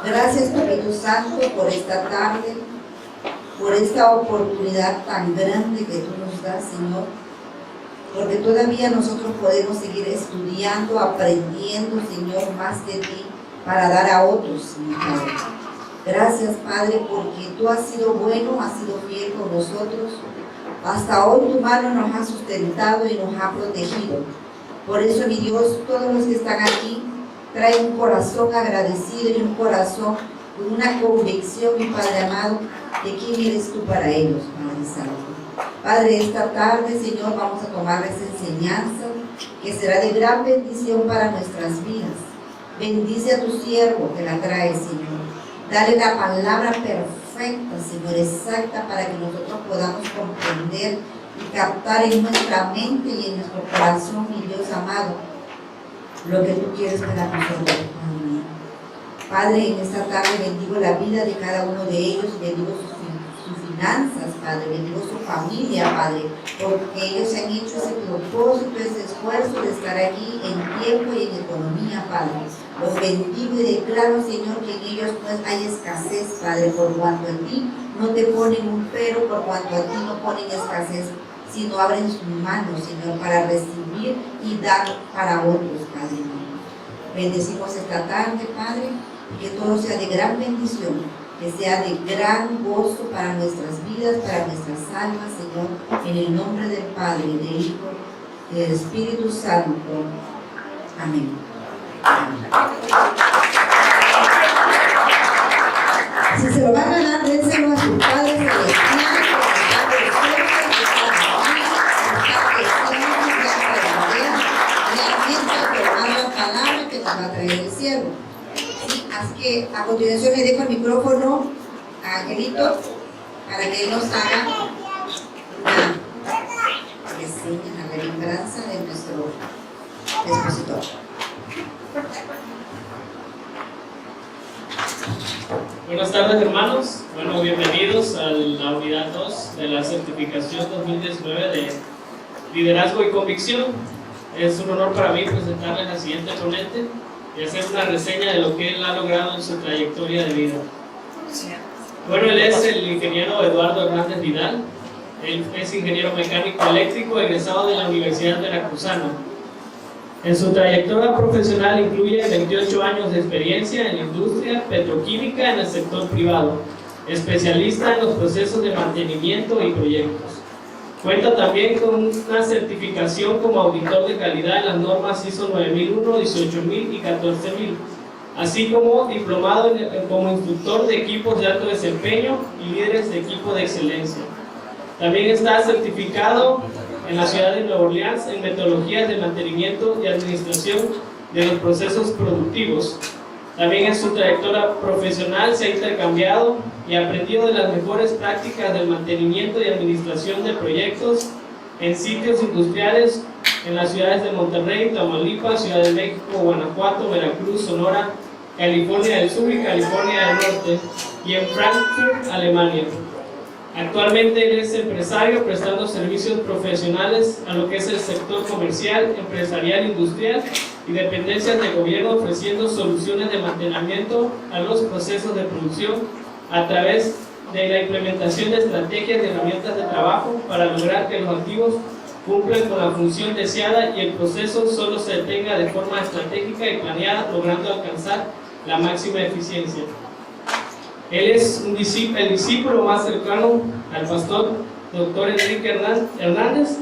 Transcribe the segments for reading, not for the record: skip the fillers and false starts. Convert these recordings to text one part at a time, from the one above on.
Gracias, Espíritu Santo, por esta tarde, por esta oportunidad tan grande que tú nos das, Señor, porque todavía nosotros podemos seguir estudiando, aprendiendo, Señor, más de ti para dar a otros, Señor. Gracias, Padre, porque tú has sido bueno, has sido fiel con nosotros. Hasta hoy tu mano nos ha sustentado y nos ha protegido. Por eso, mi Dios, todos los que están aquí traen un corazón agradecido y un corazón con una convicción, mi Padre amado, de quién eres tú para ellos, Padre Santo. Padre, esta tarde, Señor, vamos a tomar esa enseñanza que será de gran bendición para nuestras vidas. Bendice a tu siervo que la trae, Señor. Dale la palabra perfecta, Señor, exacta, para que nosotros podamos comprender y captar en nuestra mente y en nuestro corazón, mi Dios amado, lo que tú quieres para nosotros, Padre. Padre, en esta tarde bendigo la vida de cada uno de ellos, bendigo sus finanzas, Padre, bendigo su familia, Padre, porque ellos han hecho ese propósito, ese esfuerzo de estar aquí en tiempo y en economía, Padre. Los bendigo y declaro, Señor, que en ellos pues hay escasez, Padre, por cuanto en ti no te ponen un pero, por cuanto a ti no ponen escasez, sino abren sus manos, Señor, para recibir y dar para otros, Padre. Bendecimos esta tarde, Padre, y que todo sea de gran bendición, que sea de gran gozo para nuestras vidas, para nuestras almas, Señor, en el nombre del Padre, del Hijo y del Espíritu Santo. Amén. Si se lo van a dar, dénselo a sus padres celestiales, palabra que nos va a traer el cielo. ¿Sí? Así que a continuación le dejo el micrófono a Angelito para que él nos haga una reseña, la remembranza de nuestro expositor. Buenas tardes, hermanos. Bueno, bienvenidos a la unidad 2 de la certificación 2019 de liderazgo y convicción. Es un honor para mí presentarles al siguiente ponente y hacer una reseña de lo que él ha logrado en su trayectoria de vida. Bueno, él es el ingeniero Eduardo Hernández Vidal. Él es ingeniero mecánico eléctrico egresado de la Universidad Veracruzana. En su trayectoria profesional incluye 28 años de experiencia en la industria petroquímica en el sector privado, especialista en los procesos de mantenimiento y proyectos. Cuenta también con una certificación como auditor de calidad en las normas ISO 9001, 18000 y 14000, así como diplomado como instructor de equipos de alto desempeño y líderes de equipo de excelencia. También está certificado en la ciudad de Nueva Orleans en metodologías de mantenimiento y administración de los procesos productivos. También en su trayectoria profesional se ha intercambiado y aprendido de las mejores prácticas del mantenimiento y administración de proyectos en sitios industriales en las ciudades de Monterrey, Tamaulipas, Ciudad de México, Guanajuato, Veracruz, Sonora, California del Sur y California del Norte, y en Frankfurt, Alemania. Actualmente él es empresario prestando servicios profesionales a lo que es el sector comercial, empresarial, industrial y dependencias de gobierno, ofreciendo soluciones de mantenimiento a los procesos de producción a través de la implementación de estrategias y herramientas de trabajo para lograr que los activos cumplan con la función deseada y el proceso solo se detenga de forma estratégica y planeada, logrando alcanzar la máxima eficiencia. Él es el discípulo más cercano al pastor Dr. Enrique Hernández,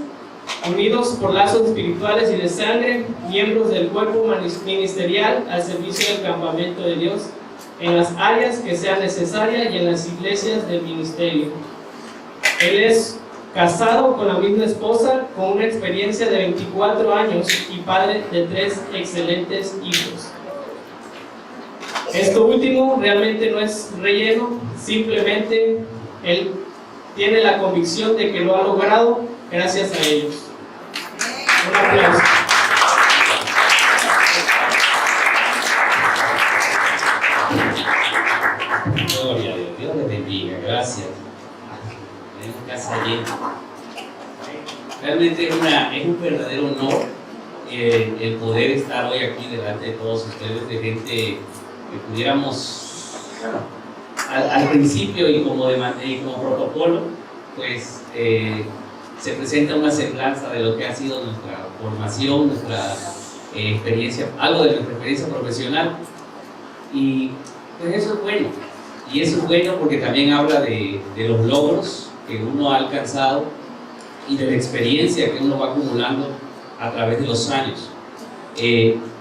unidos por lazos espirituales y de sangre, miembros del cuerpo ministerial al servicio del campamento de Dios, en las áreas que sean necesarias y en las iglesias del ministerio. Él es casado con la misma esposa, con una experiencia de 24 años y padre de 3 excelentes hijos. Esto último realmente no es relleno, simplemente él tiene la convicción de que lo ha logrado gracias a ellos. Un aplauso. Gloria a Dios, Dios les bendiga, gracias. Tenemos casa llena. Realmente es un verdadero honor el poder estar hoy aquí delante de todos ustedes, de gente que pudiéramos bueno, al principio y como protocolo, pues se presenta una semblanza de lo que ha sido nuestra formación, nuestra experiencia, algo de nuestra experiencia profesional, y pues eso es bueno. Y eso es bueno porque también habla de los logros que uno ha alcanzado y de la experiencia que uno va acumulando a través de los años.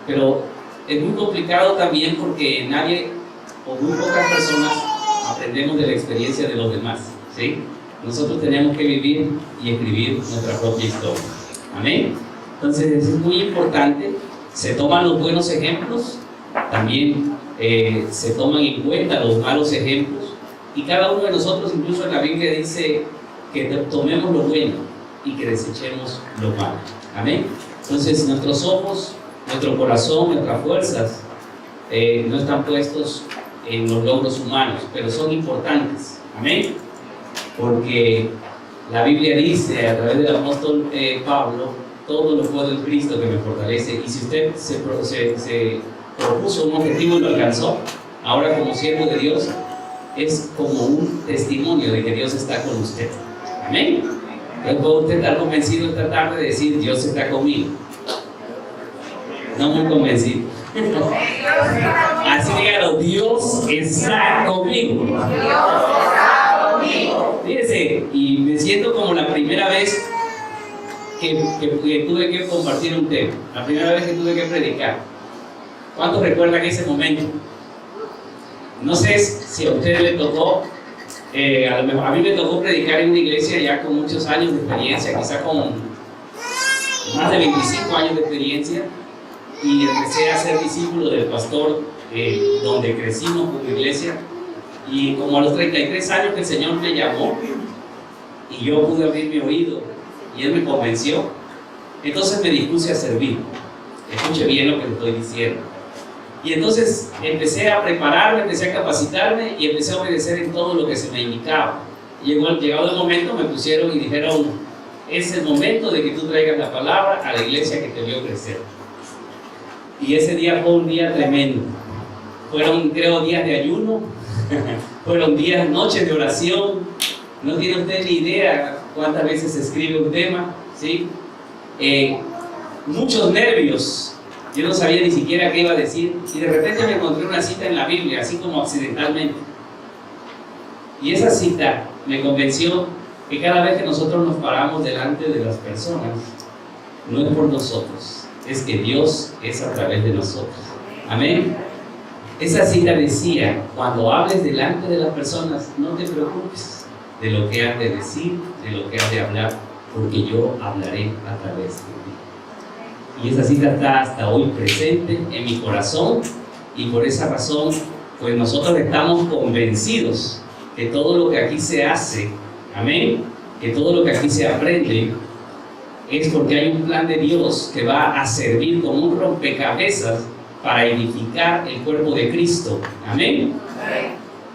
Pero es muy complicado también porque nadie o muy pocas personas aprendemos de la experiencia de los demás, ¿sí? Nosotros tenemos que vivir y escribir nuestra propia historia. Amén. Entonces es muy importante. Se toman los buenos ejemplos, también se toman en cuenta los malos ejemplos, y cada uno de nosotros, incluso en la Biblia dice que tomemos lo bueno y que desechemos lo malo. Amén. Entonces nuestros ojos, nuestro corazón, nuestras fuerzas no están puestos en los logros humanos, pero son importantes. Amén. Porque la Biblia dice a través del apóstol Pablo: todo lo puedo en Cristo que me fortalece. Y si usted se propuso un objetivo y lo alcanzó, ahora como siervo de Dios, es como un testimonio de que Dios está con usted. Amén. Entonces puede usted estar convencido esta tarde de decir: Dios está conmigo. No muy convencido. Así dígalo: Dios está conmigo. Dios está conmigo. Fíjese, y me siento como la primera vez que tuve que compartir un tema, la primera vez que tuve que predicar. ¿Cuántos recuerdan ese momento? No sé si a ustedes les tocó, a lo mejor a mí me tocó predicar en una iglesia ya con muchos años de experiencia, quizá con más de 25 años de experiencia, y empecé a ser discípulo del pastor donde crecimos como iglesia, y como a los 33 años que el Señor me llamó y yo pude abrir mi oído y Él me convenció, entonces me dispuse a servir. Escuche bien lo que le estoy diciendo. Y entonces empecé a prepararme, empecé a capacitarme y empecé a obedecer en todo lo que se me indicaba. Llegado el momento me pusieron y dijeron: es el momento de que tú traigas la palabra a la iglesia que te vio crecer. Y ese día fue un día tremendo. Fueron, creo, días de ayuno, fueron días, noches de oración. No tiene usted ni idea cuántas veces se escribe un tema, ¿sí? Muchos nervios. Yo no sabía ni siquiera qué iba a decir, y de repente me encontré una cita en la Biblia, así como accidentalmente. Y esa cita me convenció que cada vez que nosotros nos paramos delante de las personas, no es por nosotros, es que Dios es a través de nosotros. Amén. Esa cita decía: cuando hables delante de las personas, no te preocupes de lo que has de decir, de lo que has de hablar, porque yo hablaré a través de ti. Y esa cita está hasta hoy presente en mi corazón, y por esa razón, pues nosotros estamos convencidos que todo lo que aquí se hace, amén, que todo lo que aquí se aprende, es porque hay un plan de Dios que va a servir como un rompecabezas para edificar el cuerpo de Cristo. Amén.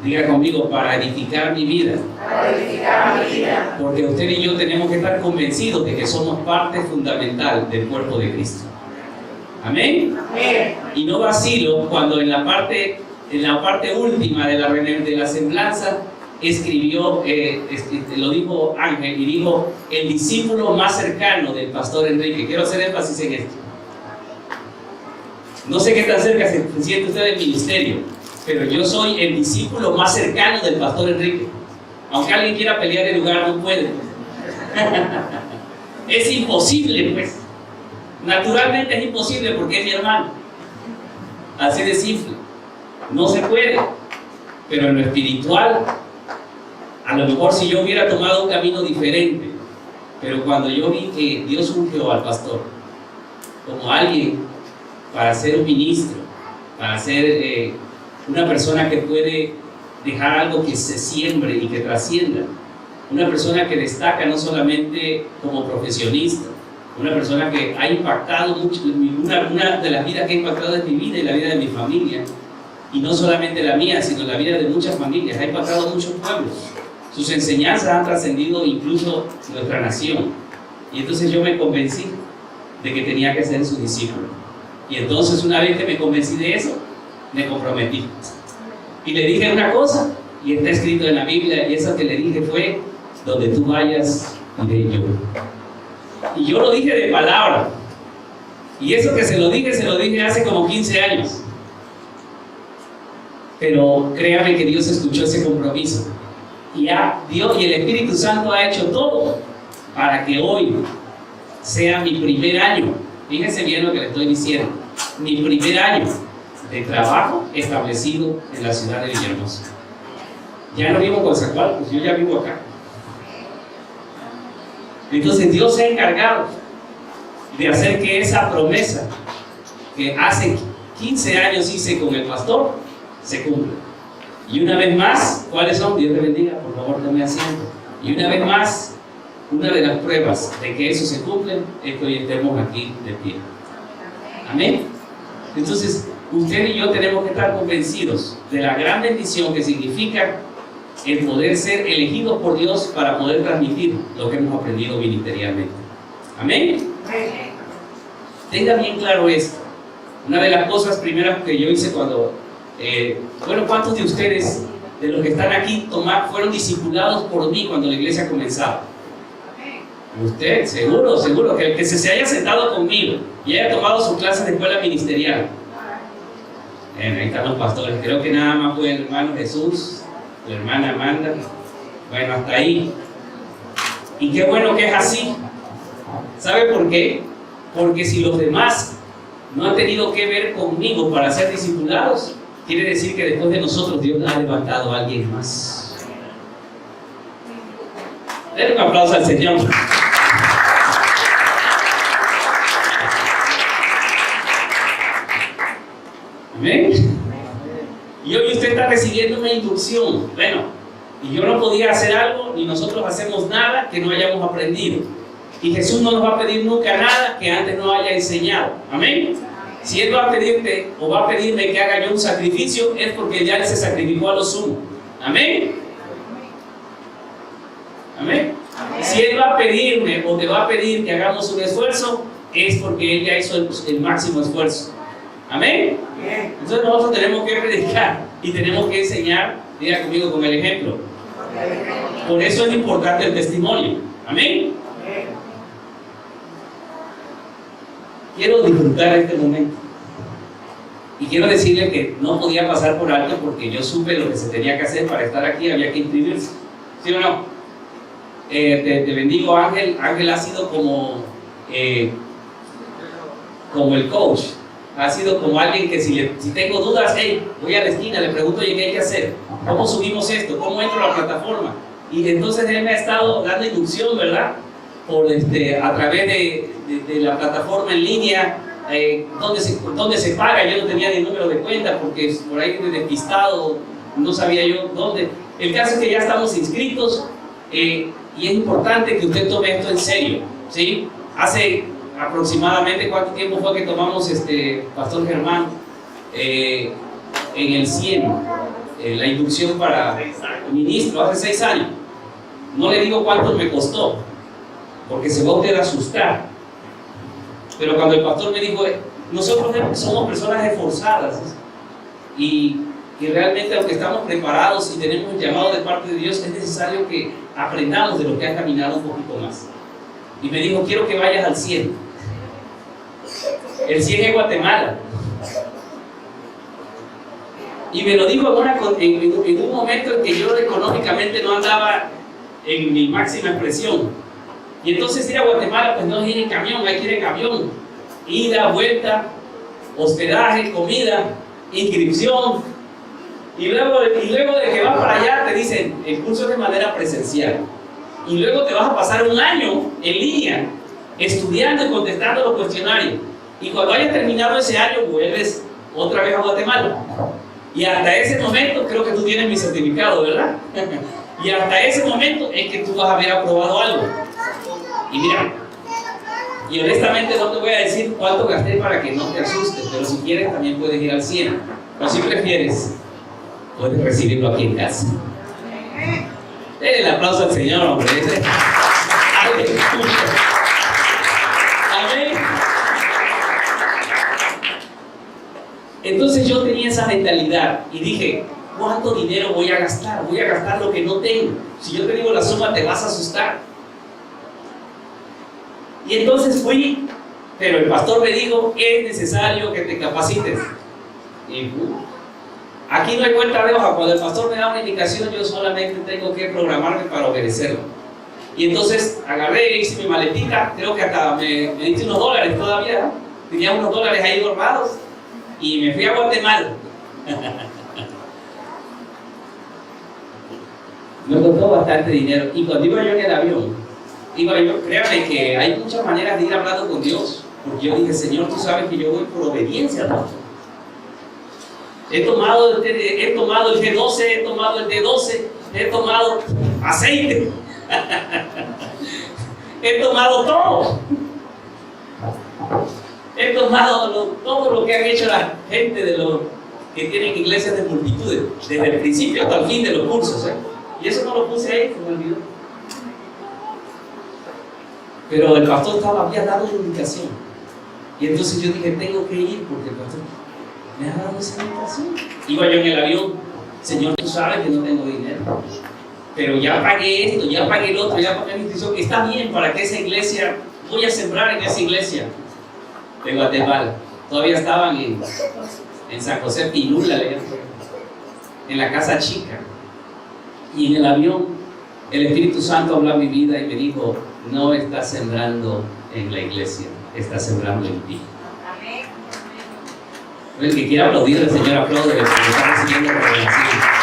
Diga conmigo: para edificar mi vida. Para edificar mi vida. Porque usted y yo tenemos que estar convencidos de que somos parte fundamental del cuerpo de Cristo. Amén. Amén. Y no vacilo cuando en la parte última de la semblanza escribió, lo dijo Ángel, y dijo: el discípulo más cercano del pastor Enrique. Quiero hacer énfasis en esto. No sé qué tan cerca se siente usted del ministerio, pero yo soy el discípulo más cercano del pastor Enrique. Aunque alguien quiera pelear el lugar, no puede. Es imposible, pues. Naturalmente es imposible porque es mi hermano. Así de simple. No se puede. Pero en lo espiritual, a lo mejor si yo hubiera tomado un camino diferente, pero cuando yo vi que Dios ungió al pastor como alguien para ser un ministro, para ser una persona que puede dejar algo que se siembre y que trascienda, una persona que destaca no solamente como profesionista, una persona que ha impactado mucho, una de las vidas que ha impactado en mi vida y la vida de mi familia, y no solamente la mía, sino la vida de muchas familias, ha impactado muchos pueblos. Sus enseñanzas han trascendido incluso nuestra nación. Y entonces yo me convencí de que tenía que ser su discípulo. Y entonces, una vez que me convencí de eso, me comprometí. Y le dije una cosa, y está escrito en la Biblia, y esa que le dije fue: donde tú vayas, iré yo. Y yo lo dije de palabra. Y eso que se lo dije hace como 15 años. Pero créame que Dios escuchó ese compromiso. Y Dios y el Espíritu Santo ha hecho todo para que hoy sea mi primer año. Fíjense bien lo que le estoy diciendo. Mi primer año de trabajo establecido en la ciudad de Villahermosa. Ya no vivo en Coatzacoalcos, pues yo ya vivo acá. Entonces Dios se ha encargado de hacer que esa promesa que hace 15 años hice con el pastor se cumpla. Y una vez más, ¿cuáles son? Dios te bendiga, por favor, tome asiento. Y una vez más, una de las pruebas de que eso se cumple es que hoy estemos aquí de pie. Amén. Entonces, usted y yo tenemos que estar convencidos de la gran bendición que significa el poder ser elegidos por Dios para poder transmitir lo que hemos aprendido ministerialmente. Amén. Tenga bien claro esto. Una de las cosas primeras que yo hice cuando, ¿cuántos de ustedes, de los que están aquí, fueron discipulados por mí cuando la iglesia comenzaba? Usted, seguro, que el que se haya sentado conmigo y haya tomado su clase de escuela ministerial. Ahí están los pastores, creo que nada más fue el hermano Jesús, la hermana Amanda, bueno, hasta ahí. Y qué bueno que es así. ¿Sabe por qué? Porque si los demás no han tenido que ver conmigo para ser discipulados, quiere decir que después de nosotros Dios ha levantado a alguien más. Denle un aplauso al Señor. Amén. Y hoy usted está recibiendo una inducción. Bueno, y yo no podía hacer algo, ni nosotros hacemos nada que no hayamos aprendido. Y Jesús no nos va a pedir nunca nada que antes no haya enseñado. Amén. Si Él va a pedirte o va a pedirme que haga yo un sacrificio, es porque ya Él se sacrificó a lo sumo. Amén. Amén. Si Él va a pedirme o te va a pedir que hagamos un esfuerzo, es porque Él ya hizo el máximo esfuerzo. Amén. Entonces nosotros tenemos que predicar y tenemos que enseñar, diga conmigo, con el ejemplo. Por eso es importante el testimonio. Amén. Quiero disfrutar este momento. Y quiero decirle que no podía pasar por alto porque yo supe lo que se tenía que hacer para estar aquí, había que inscribirse. ¿Sí o no? Te bendigo, Ángel. Ángel ha sido como el coach. Ha sido como alguien que si tengo dudas, voy a la esquina, le pregunto, oye, ¿qué hay que hacer? ¿Cómo subimos esto? ¿Cómo entro a la plataforma? Y entonces él me ha estado dando inducción, ¿verdad? A través de la plataforma en línea, donde se paga. Yo no tenía ni número de cuenta porque por ahí despistado, no sabía yo dónde. El caso es que ya estamos inscritos y es importante que usted tome esto en serio, ¿sí? Hace aproximadamente, ¿cuánto tiempo fue que tomamos, Pastor Germán, en el 100, la inducción para ministro? Hace 6 años. No le digo cuánto me costó, porque se va a usted a asustar. Pero cuando el pastor me dijo, nosotros somos personas esforzadas y realmente, aunque estamos preparados y tenemos un llamado de parte de Dios, es necesario que aprendamos de lo que ha caminado un poquito más. Y me dijo, quiero que vayas al 100. El 100 es Guatemala. Y me lo dijo en un momento en que yo económicamente no andaba en mi máxima expresión. Y entonces ir a Guatemala, pues no es ir en camión, hay que ir en avión. Ida, vuelta, hospedaje, comida, inscripción. Y luego de que vas para allá, te dicen, el curso es de manera presencial. Y luego te vas a pasar un año en línea, estudiando y contestando los cuestionarios. Y cuando hayas terminado ese año, vuelves otra vez a Guatemala. Y hasta ese momento, creo que tú tienes mi certificado, ¿verdad? Y hasta ese momento es que tú vas a haber aprobado algo. Y mira, y honestamente no te voy a decir cuánto gasté para que no te asustes, pero si quieres también puedes ir al 100. O si prefieres, puedes recibirlo aquí en casa. Denle el aplauso al Señor, hombre. Amén. Entonces yo tenía esa mentalidad y dije, ¿cuánto dinero voy a gastar? Voy a gastar lo que no tengo. Si yo te digo la suma, te vas a asustar. Y entonces fui, pero el pastor me dijo, es necesario que te capacites. Y aquí no hay vuelta de hoja. Cuando el pastor me da una indicación, yo solamente tengo que programarme para obedecerlo. Y entonces agarré, hice mi maletita, creo que hasta me diste unos dólares todavía, ¿no? Tenía unos dólares ahí guardados y me fui a Guatemala. Me costó bastante dinero. Y cuando iba yo en el avión, créame que hay muchas maneras de ir hablando con Dios. Porque yo dije, Señor, tú sabes que yo voy por obediencia, ¿no? He tomado el G12, he tomado el D12, he tomado aceite. He tomado todo. He tomado todo lo que han hecho la gente de los que tienen iglesias de multitudes, desde el principio hasta el fin de los cursos, ¿eh? Y eso no lo puse ahí, se me olvidó. Pero el pastor había dado una indicación. Y entonces yo dije, tengo que ir porque el pastor me ha dado esa indicación. Iba yo en el avión, Señor, tú sabes que no tengo dinero, pero ya pagué esto, ya pagué el otro, ya pagué mi inscripción. Está bien para que esa iglesia, voy a sembrar en esa iglesia de Guatemala. Todavía estaban en San José Pinula, en la casa chica. Y en el avión, el Espíritu Santo habló a mi vida y me dijo, no estás sembrando en la iglesia, estás sembrando en ti. El que quiera aplaudir al Señor, aplaude, porque está recibiendo revelación.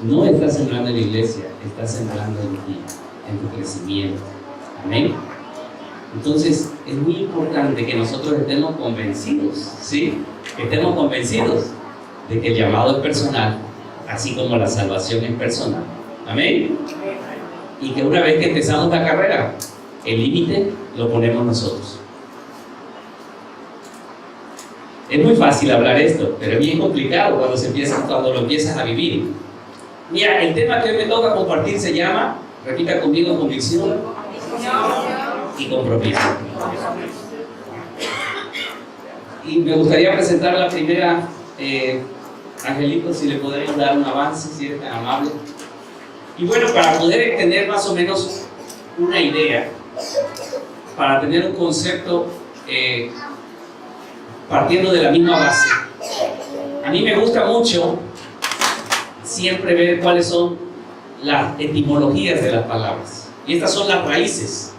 No estás sembrando en la iglesia, estás sembrando en ti, en tu crecimiento. Amén. Entonces, es muy importante que nosotros estemos convencidos, ¿sí? Que estemos convencidos de que el llamado es personal, así como la salvación es personal. Amén. Y que una vez que empezamos la carrera, el límite lo ponemos nosotros. Es muy fácil hablar esto, pero es bien complicado cuando lo empiezas a vivir. Mira, el tema que hoy me toca compartir se llama, repita conmigo, convicción y compromiso. Y me gustaría presentar la primera, Angelito, si le podrías dar un avance, si eres tan amable. Y bueno, para poder tener más o menos una idea, para tener un concepto partiendo de la misma base. A mí me gusta mucho siempre ver cuáles son las etimologías de las palabras. Y estas son las raíces,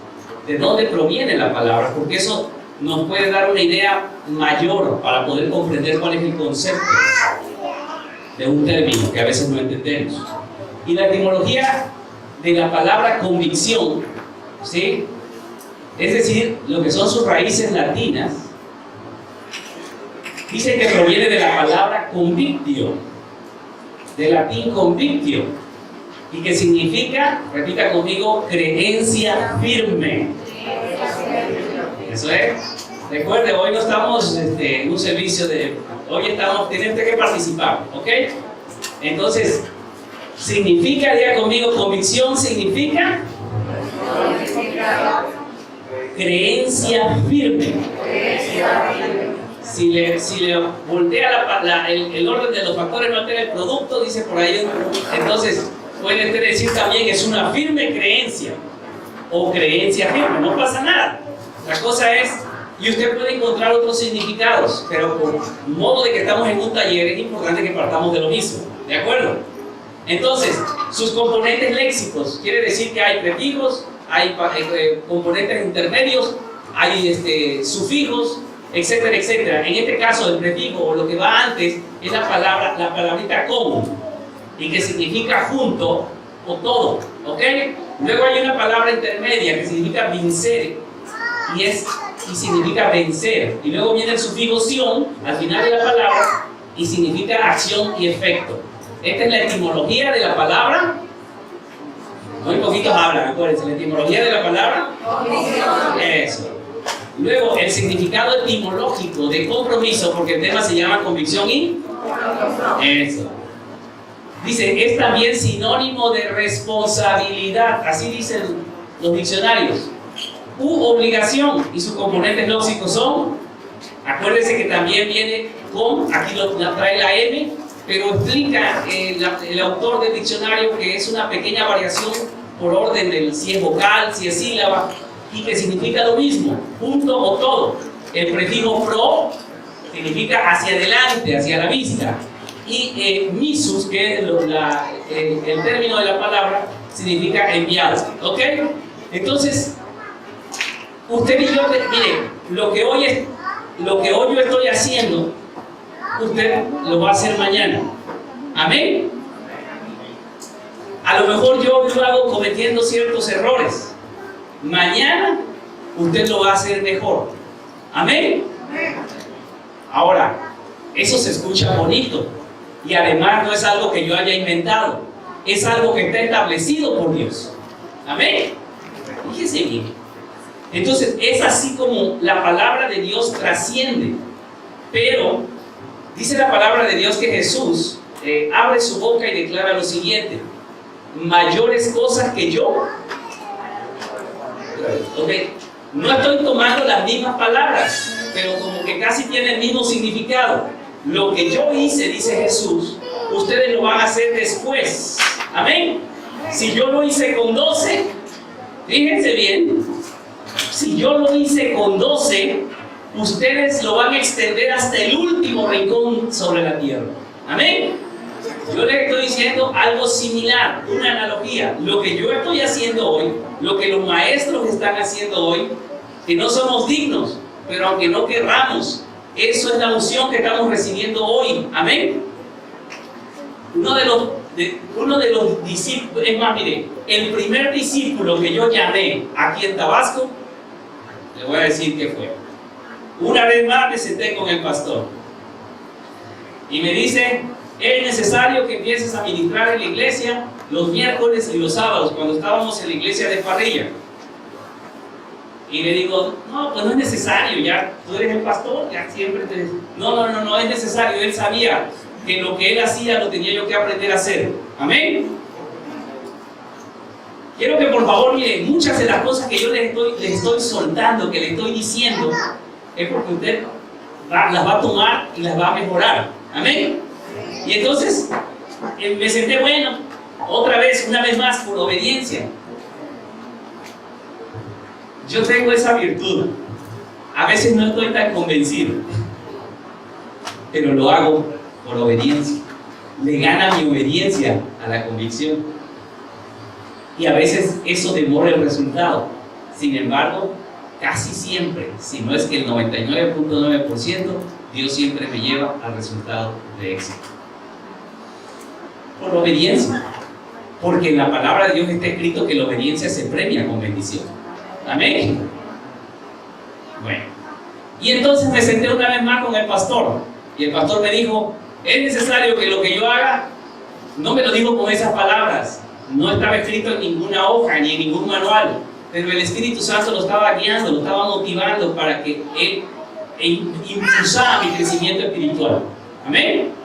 de dónde proviene la palabra, porque eso nos puede dar una idea mayor para poder comprender cuál es el concepto de un término que a veces no entendemos. Y la etimología de la palabra convicción, ¿sí? Es decir, lo que son sus raíces latinas, dice que proviene de la palabra convictio, del latín convictio, y que significa, repita conmigo, creencia firme. Eso es. Recuerde, hoy no estamos en un servicio hoy estamos, tienen que participar, ¿ok? Entonces, significa, diga conmigo, convicción significa creencia firme. Si le voltea el orden de los factores, no altera el producto, dice por ahí. Entonces, puede decir también es una firme creencia o creencia firme, no pasa nada. La cosa es, y usted puede encontrar otros significados, pero por modo de que estamos en un taller, es importante que partamos de lo mismo, ¿de acuerdo? Entonces, sus componentes léxicos, quiere decir que hay prefijos, hay componentes intermedios, hay sufijos, etcétera, etcétera. En este caso, el prefijo o lo que va antes es la palabrita como, y que significa junto o todo, ¿ok? Luego hay una palabra intermedia que significa vincere y significa vencer. Y luego viene el sufijo sion al final de la palabra y significa acción y efecto. Esta es la etimología de la palabra. Muy poquitos hablan, acuérdense, la etimología de la palabra. Eso. Luego, el significado etimológico de compromiso, porque el tema se llama convicción y... Eso. Dice, es también sinónimo de responsabilidad, así dicen los diccionarios. U obligación, y sus componentes léxicos son Acuérdense que también viene con, aquí la trae la M, pero explica el autor del diccionario que es una pequeña variación por orden del si es vocal, si es sílaba, y que significa lo mismo, punto o todo. El prefijo pro significa hacia adelante, hacia la vista, y misus, que es el término de la palabra, significa enviado. ¿Ok? Entonces, usted y yo, mire, lo que hoy yo estoy haciendo, usted lo va a hacer mañana. Amén. A lo mejor yo lo hago cometiendo ciertos errores. Mañana usted lo va a hacer mejor. Amén. Ahora, eso se escucha bonito y además no es algo que yo haya inventado, es algo que está establecido por Dios. Amén. Fíjese bien. Entonces es así como la palabra de Dios trasciende. Pero dice la palabra de Dios que Jesús abre su boca y declara lo siguiente: mayores cosas que yo. Okay. No estoy tomando las mismas palabras, pero como que casi tiene el mismo significado. Lo que yo hice, dice Jesús, ustedes lo van a hacer después. Amén. Si yo lo hice con 12, fíjense bien, si yo lo hice con 12, ustedes lo van a extender hasta el último rincón sobre la tierra. Amén. Yo les estoy diciendo algo similar, una analogía. Lo que yo estoy haciendo hoy, lo que los maestros están haciendo hoy, que no somos dignos, pero aunque no querramos, eso es la unción que estamos recibiendo hoy. Amén. Uno de los discípulos, es más, mire, el primer discípulo que yo llamé aquí en Tabasco, le voy a decir qué fue. Una vez más me senté con el pastor y me dice: es necesario que empieces a ministrar en la iglesia los miércoles y los sábados, cuando estábamos en la iglesia de Parrilla. Y le digo: no, pues no es necesario, ya tú eres el pastor, ya siempre te... No es necesario. Él sabía que lo que él hacía lo tenía yo que aprender a hacer. Amén. Quiero que por favor miren, muchas de las cosas que yo les estoy soltando, que les estoy diciendo, es porque usted las va a tomar y las va a mejorar. Amén. Y entonces me senté, bueno, otra vez, una vez más, por obediencia. Yo tengo esa virtud. A veces no estoy tan convencido, pero lo hago por obediencia. Le gana mi obediencia a la convicción. Y a veces eso demora el resultado. Sin embargo, casi siempre, si no es que el 99.9%, Dios siempre me lleva al resultado de éxito. Por obediencia. Porque en la palabra de Dios está escrito que la obediencia se premia con bendición. Amén. Bueno, y entonces me senté una vez más con el pastor. Y el pastor me dijo: es necesario que lo que yo haga, no me lo dijo con esas palabras, no estaba escrito en ninguna hoja ni en ningún manual, pero el Espíritu Santo lo estaba guiando, lo estaba motivando para que él impulsara mi crecimiento espiritual. Amén.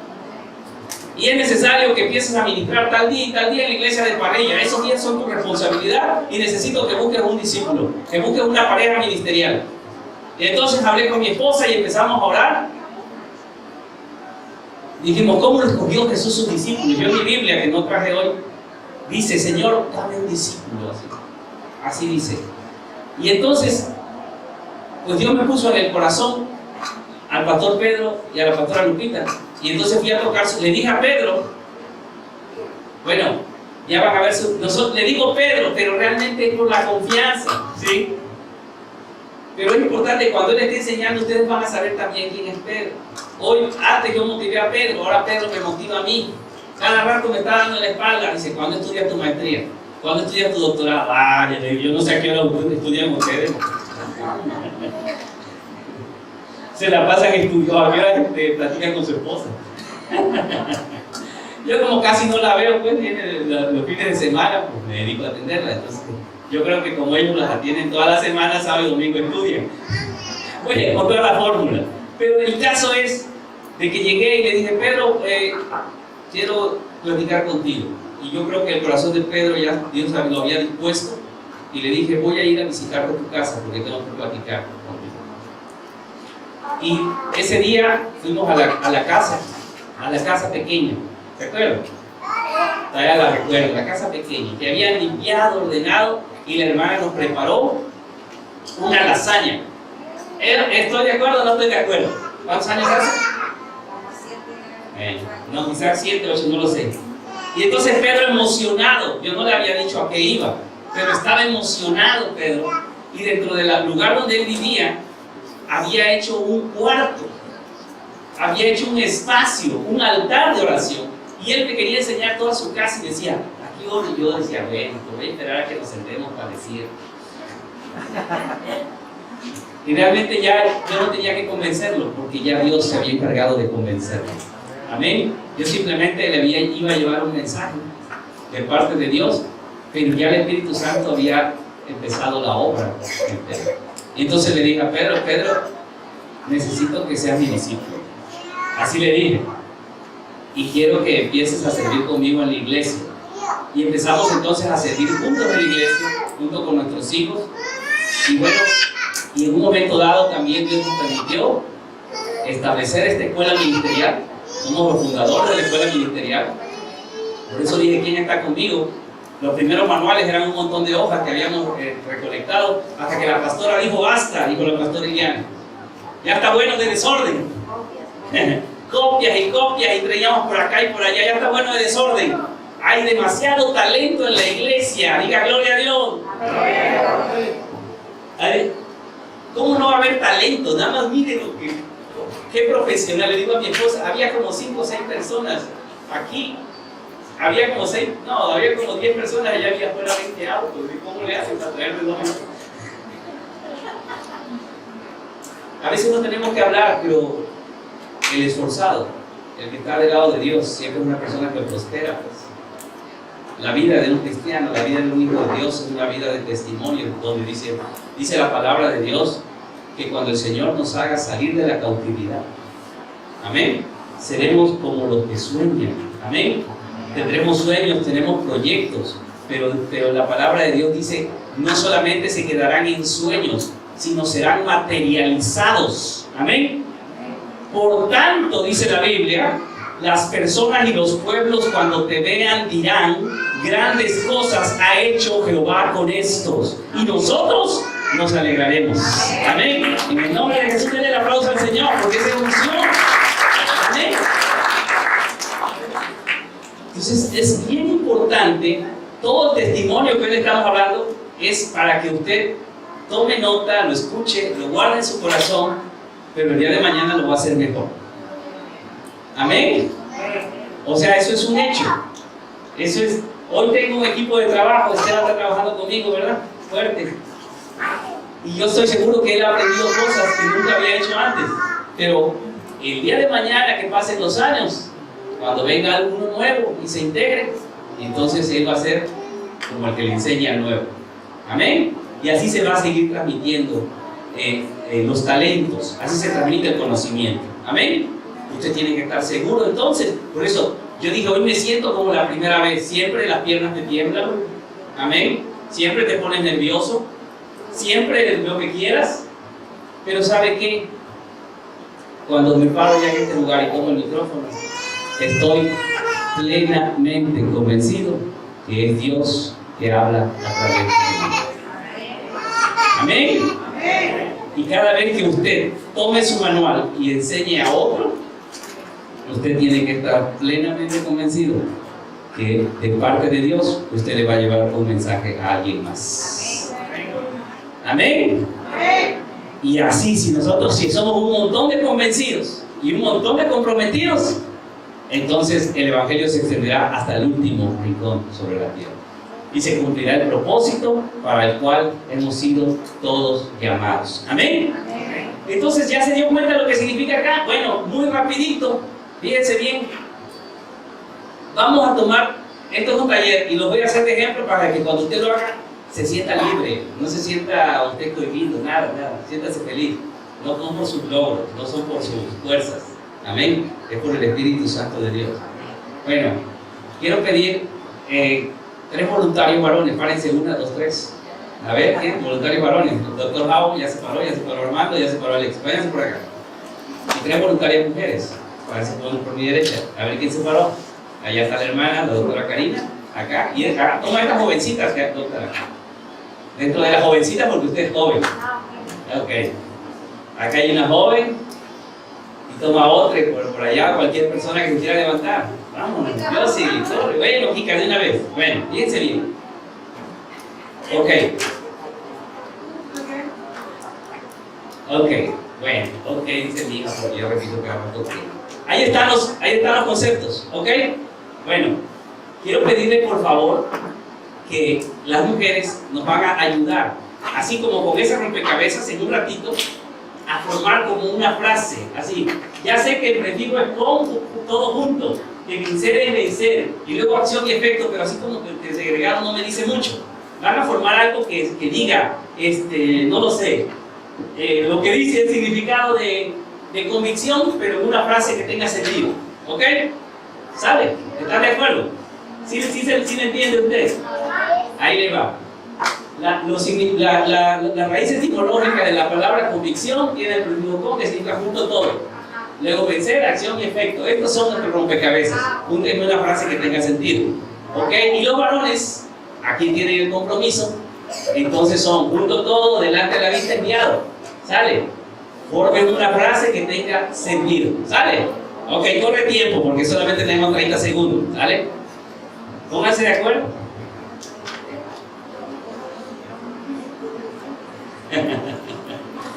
Y es necesario que empieces a ministrar tal día y tal día en la iglesia de Parrilla. Esos días son tu responsabilidad y necesito que busques un discípulo, que busques una pareja ministerial. Y entonces hablé con mi esposa y empezamos a orar. Dijimos: ¿cómo lo escogió Jesús sus discípulos? Yo en mi Biblia, que no traje hoy, dice: Señor, dame un discípulo. Así dice. Y entonces, pues Dios me puso en el corazón al pastor Pedro y a la pastora Lupita. Y entonces fui a tocar, le dije a Pedro, bueno, ya van a ver, le digo Pedro, pero realmente es por la confianza, ¿sí? Pero es importante, cuando él esté enseñando, ustedes van a saber también quién es Pedro. Hoy, antes yo motivé a Pedro, ahora Pedro me motiva a mí. Cada rato me está dando en la espalda, dice: ¿cuándo estudias tu maestría? ¿Cuándo estudias tu doctorado? Ah, yo no sé a qué hora estudian ustedes. Se la pasan estudiando, a qué hora platican con su esposa. Yo como casi no la veo, pues viene los fines de semana, pues me dedico a atenderla. Entonces, yo creo que como ellos las atienden toda la semana, sábado y domingo estudian. Voy a encontrar la fórmula. Pero el caso es de que llegué y le dije: Pedro, quiero platicar contigo. Y yo creo que el corazón de Pedro ya Dios lo había dispuesto. Y le dije: voy a ir a visitarte a tu casa porque tengo que platicar contigo. Y ese día fuimos a la casa pequeña, ¿se acuerdan? Todavía la recuerdo, la casa pequeña, que habían limpiado, ordenado, y la hermana nos preparó una lasaña. ¿Estoy de acuerdo o no estoy de acuerdo? ¿Cuántos años hace? No, quizás 7, 8, no lo sé. Y entonces Pedro emocionado, yo no le había dicho a qué iba, pero estaba emocionado Pedro, y dentro del lugar donde él vivía, había hecho un cuarto, había hecho un espacio, un altar de oración, y él me quería enseñar toda su casa y decía, aquí oro, y yo decía, bueno, voy a esperar a que nos sentemos para decir. Y realmente ya yo no tenía que convencerlo, porque ya Dios se había encargado de convencerlo. Amén. Yo simplemente iba a llevar un mensaje de parte de Dios, pero ya el Espíritu Santo había empezado la obra en Pedro. Y entonces le dije a Pedro, necesito que seas mi discípulo. Así le dije. Y quiero que empieces a servir conmigo en la iglesia. Y empezamos entonces a servir juntos en la iglesia, junto con nuestros hijos. Y bueno, y en un momento dado también Dios nos permitió establecer esta escuela ministerial. Somos los fundadores de la escuela ministerial. Por eso dije, ¿quién está conmigo? Los primeros manuales eran un montón de hojas que habíamos recolectado, hasta que la pastora dijo, basta, dijo la pastora Iliana. Ya está bueno de desorden. Copias y copias, y traíamos por acá y por allá, ya está bueno de desorden. Hay demasiado talento en la iglesia. Diga gloria a Dios. A ver, ¿cómo no va a haber talento? Nada más miren lo que... Qué profesional. Le digo a mi esposa, había como 5 o 6 personas aquí. Había como 6, no, había como 10 personas, allá había fuera 20 autos. ¿Cómo le hacen para traer de 2 autos? A veces no tenemos que hablar, pero el esforzado, el que está del lado de Dios, siempre es una persona que prospera. Pues. La vida de un cristiano, la vida de un hijo de Dios es una vida de testimonio, donde dice la palabra de Dios que cuando el Señor nos haga salir de la cautividad, amén, seremos como los que sueñan, amén. Tendremos sueños, tenemos proyectos, pero la palabra de Dios dice, no solamente se quedarán en sueños, sino serán materializados, amén. Por tanto, dice la Biblia, las personas y los pueblos cuando te vean dirán, grandes cosas ha hecho Jehová con estos, y nosotros nos alegraremos, amén. En el nombre de Jesús, denle el aplauso al Señor, porque es unción, amén. Entonces es bien importante, todo el testimonio que hoy le estamos hablando es para que usted tome nota, lo escuche, lo guarde en su corazón, pero el día de mañana lo va a hacer mejor. Amén. O sea, eso es un hecho. Eso es, hoy tengo un equipo de trabajo, Estela está trabajando conmigo, ¿verdad? Fuerte. Y yo estoy seguro que él ha aprendido cosas que nunca había hecho antes. Pero el día de mañana, que pasen los años, cuando venga alguno nuevo y se integre, entonces él va a ser como el que le enseña al nuevo. Amén. Y así se va a seguir transmitiendo los talentos, así se transmite el conocimiento. Amén. Usted tiene que estar seguro entonces. Por eso yo dije, hoy me siento como la primera vez. Siempre las piernas te tiemblan. Amén. Siempre te pones nervioso. Siempre lo que quieras. Pero ¿sabe qué? Cuando me paro ya en este lugar y tomo el micrófono, estoy plenamente convencido que es Dios que habla a través de mí. Amén. Y cada vez que usted tome su manual y enseñe a otro, usted tiene que estar plenamente convencido que de parte de Dios usted le va a llevar un mensaje a alguien más. Amén. Y así, si somos un montón de convencidos y un montón de comprometidos, entonces el Evangelio se extenderá hasta el último rincón sobre la tierra. Y se cumplirá el propósito para el cual hemos sido todos llamados. ¿Amén? Entonces, ¿ya se dio cuenta de lo que significa acá? Bueno, muy rapidito, fíjense bien. Vamos a tomar, esto es un taller y lo voy a hacer de ejemplo para que cuando usted lo haga, se sienta libre, no se sienta usted cohibido, nada, siéntase feliz. No son por sus logros, no son por sus fuerzas. Amén. Es por el Espíritu Santo de Dios. Bueno, quiero pedir 3 voluntarios varones, párense 1, 2, 3. A ver, ¿quién? Voluntarios varones. El doctor Jau ya se paró Armando, ya se paró Alex. Váyanse por acá. 3 voluntarias mujeres. Parece por mi derecha. A ver quién se paró. Allá está la hermana, la doctora Karina. Acá y acá. Toma estas jovencitas que doctora. Dentro de las jovencitas porque usted es joven. Ok. Acá hay una joven. Y toma otra y por allá cualquier persona que se quiera levantar. Vamos, yo sí. Bueno, Kika, de una vez. Bueno, fíjense bien. Ok. Ok, bueno, ok, dice mi hija, porque yo repito que hago todo. Ahí están los conceptos, ¿ok? Bueno, quiero pedirle por favor que las mujeres nos van a ayudar, así como con ese rompecabezas en un ratito, a formar como una frase, así. Ya sé que el prefijo es con, todo junto, que vencer es vencer, y luego acción y efecto, pero así como que el segregado no me dice mucho. Van a formar algo que diga, no lo sé, lo que dice el significado de convicción, pero en una frase que tenga sentido. ¿Ok? ¿Sabe? ¿Están de acuerdo? ¿Sí me entiende usted? Ahí le va. La raíz etimológica de la palabra convicción tiene el prefijo con, que significa junto todo. Luego vencer, acción y efecto. Estos son los rompecabezas. Júntenme una frase que tenga sentido. ¿Ok? Y los varones, aquí tienen el compromiso. Entonces son junto todo, delante de la vista, enviado. ¿Sale? Formen una frase que tenga sentido. ¿Sale? Ok, corre tiempo porque solamente tenemos 30 segundos. ¿Sale? Pónganse de acuerdo.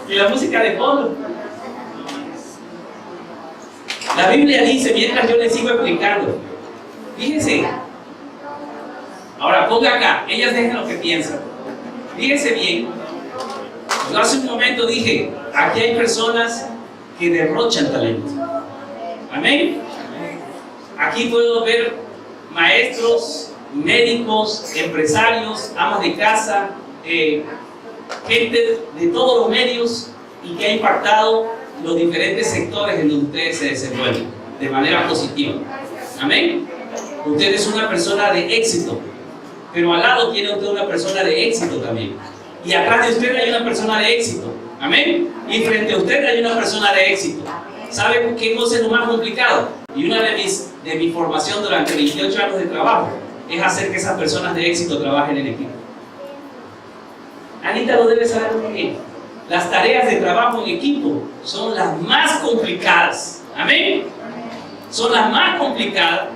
Y la música de fondo. La Biblia dice, mientras yo les sigo explicando, fíjense. Ahora ponga acá, ellas dejen lo que piensan. Fíjense bien. Yo hace un momento dije, aquí hay personas que derrochan talento. Amén. Aquí puedo ver maestros, médicos, empresarios, amas de casa, gente de todos los medios y que ha impactado los diferentes sectores en donde ustedes se desenvuelven de manera positiva. Amén. Usted es una persona de éxito, pero al lado tiene usted una persona de éxito también. Y atrás de usted hay una persona de éxito. Amén. Y frente a usted hay una persona de éxito. ¿Sabe qué cosa es lo más complicado? Y una de mi formación durante 28 años de trabajo es hacer que esas personas de éxito trabajen en equipo. Anita lo debe saber muy bien. Las tareas de trabajo en equipo son las más complicadas. Amén. Son las más complicadas.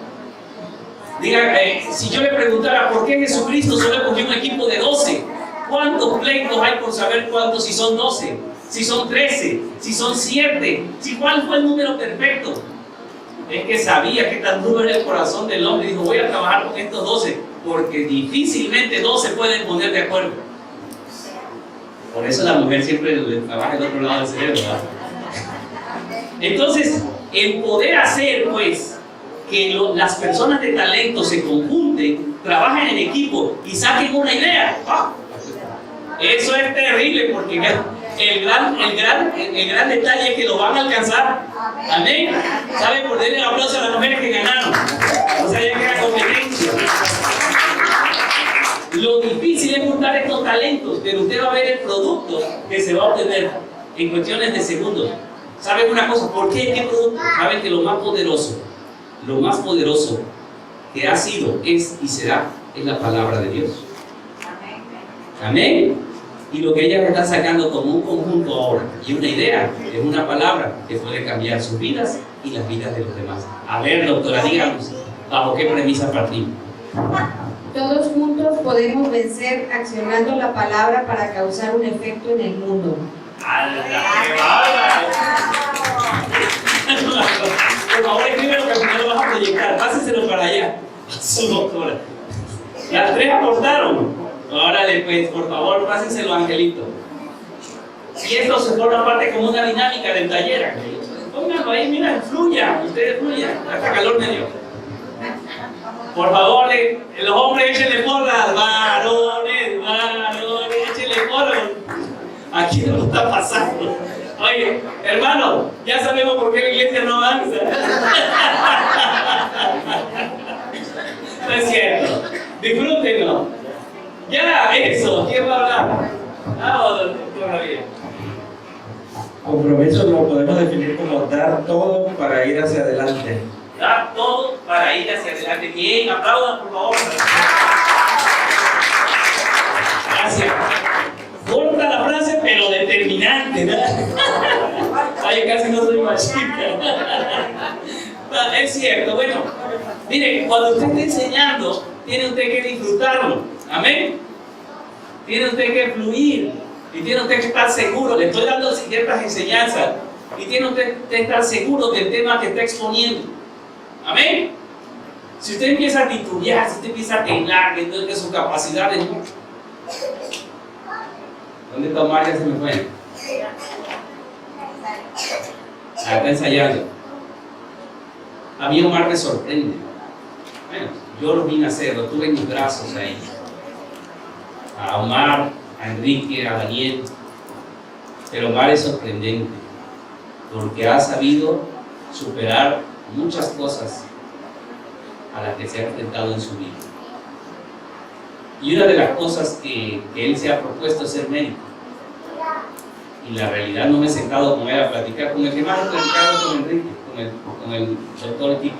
Diga, si yo le preguntara por qué Jesucristo solo cogió un equipo de 12, ¿cuántos pleitos hay por saber cuántos? Si son 12, si son 13, si son 7, si cuál fue el número perfecto. Es que sabía que tan duro era el corazón del hombre y dijo, voy a trabajar con estos 12, porque difícilmente 12 pueden poner de acuerdo. Por eso la mujer siempre trabaja del otro lado del cerebro, ¿verdad? Entonces, el poder hacer, pues, que las personas de talento se conjunten, trabajen en equipo y saquen una idea. ¡Ah! Eso es terrible porque el gran detalle es que lo van a alcanzar. Amén. ¿Saben? Por darle el aplauso a las mujeres que ganaron. O sea, ya queda competencia. Lo difícil es juntar estos talentos, pero usted va a ver el producto que se va a obtener en cuestiones de segundos. ¿Saben una cosa? ¿Por qué? ¿Qué producto? Saben que lo más poderoso que ha sido, es y será, es la palabra de Dios. Amén. Y lo que ellas están sacando como un conjunto ahora y una idea es una palabra que puede cambiar sus vidas y las vidas de los demás. A ver, doctora, díganos, ¿bajo qué premisa partimos? Todos juntos podemos vencer accionando la palabra para causar un efecto en el mundo. ¡Hala, qué bárbaro! Por favor, escríbelo que al final lo vas a proyectar. Pásenselo para allá. Su doctora. Las 3 aportaron. Órale, pues, por favor, pásenselo, Angelito. Y esto se forma parte como una dinámica del taller. Pónganlo ahí, mira, fluya. Ustedes fluyan. Hasta calor me dio. Por favor, los hombres échenle porras. Varones, échenle porras. Aquí no lo está pasando. Oye, hermano, ya sabemos por qué la iglesia no avanza. No es cierto. Disfrútenlo. Ya, eso. ¿Quién va a hablar? Ah, doctora, bien. Compromiso lo podemos definir como dar todo para ir hacia adelante. Dar todo para ir hacia adelante. Bien, aplaudan por favor. Gracias. Corta la frase, pero determinante, ¿no? Ay, casi no soy machista. Es cierto, bueno. Mire, cuando usted está enseñando, tiene usted que disfrutarlo. Amén. Tiene usted que fluir. Y tiene usted que estar seguro. Le estoy dando ciertas enseñanzas. Y tiene usted que estar seguro del tema que está exponiendo. Amén. Si usted empieza a titubear, si usted empieza a temblar de sus capacidades, ¿no? ¿Dónde está Omar? Ya se me fue. Está ensayando. A mí Omar me sorprende. Bueno, yo lo vine a hacer, lo tuve en mis brazos ahí. A Omar, a Enrique, a Daniel. Pero Omar es sorprendente porque ha sabido superar muchas cosas a las que se ha enfrentado en su vida. Y una de las cosas que él se ha propuesto es ser médico. Y la realidad no me he sentado con él a platicar, con el que más he platicado con Enrique, con el doctor Quique.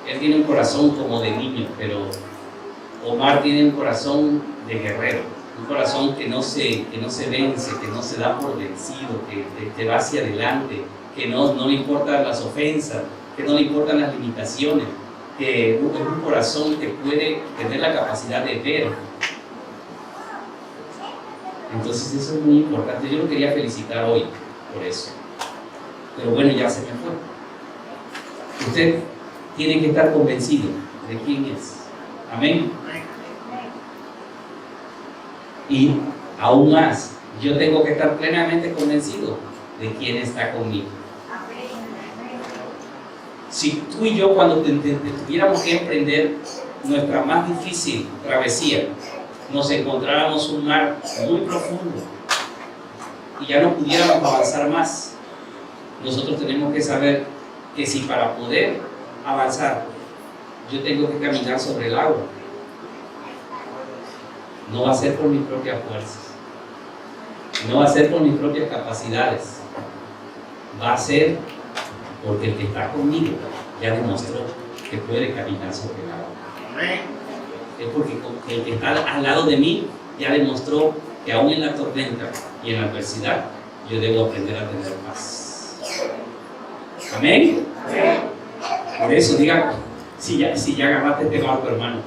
Él tiene un corazón como de niño, pero Omar tiene un corazón de guerrero, un corazón que no se vence, que no se da por vencido, que va hacia adelante, que no le importan las ofensas, que no le importan las limitaciones, que es un corazón que puede tener la capacidad de ver. Entonces eso es muy importante. Yo lo quería felicitar hoy por eso. Pero bueno, ya se me fue. Usted tiene que estar convencido de quién es. Amén. Y aún más, yo tengo que estar plenamente convencido de quién está conmigo. Si tú y yo, cuando tuviéramos que emprender nuestra más difícil travesía, nos encontráramos un mar muy profundo y ya no pudiéramos avanzar más, nosotros tenemos que saber que si para poder avanzar yo tengo que caminar sobre el agua, no va a ser por mis propias fuerzas, no va a ser por mis propias capacidades, va a ser porque el que está conmigo ya demostró que puede caminar sobre el agua. Es porque el que está al lado de mí ya demostró que aún en la tormenta y en la adversidad yo debo aprender a tener paz. Amén. Por eso diga, si ya agarraste este barco, hermano,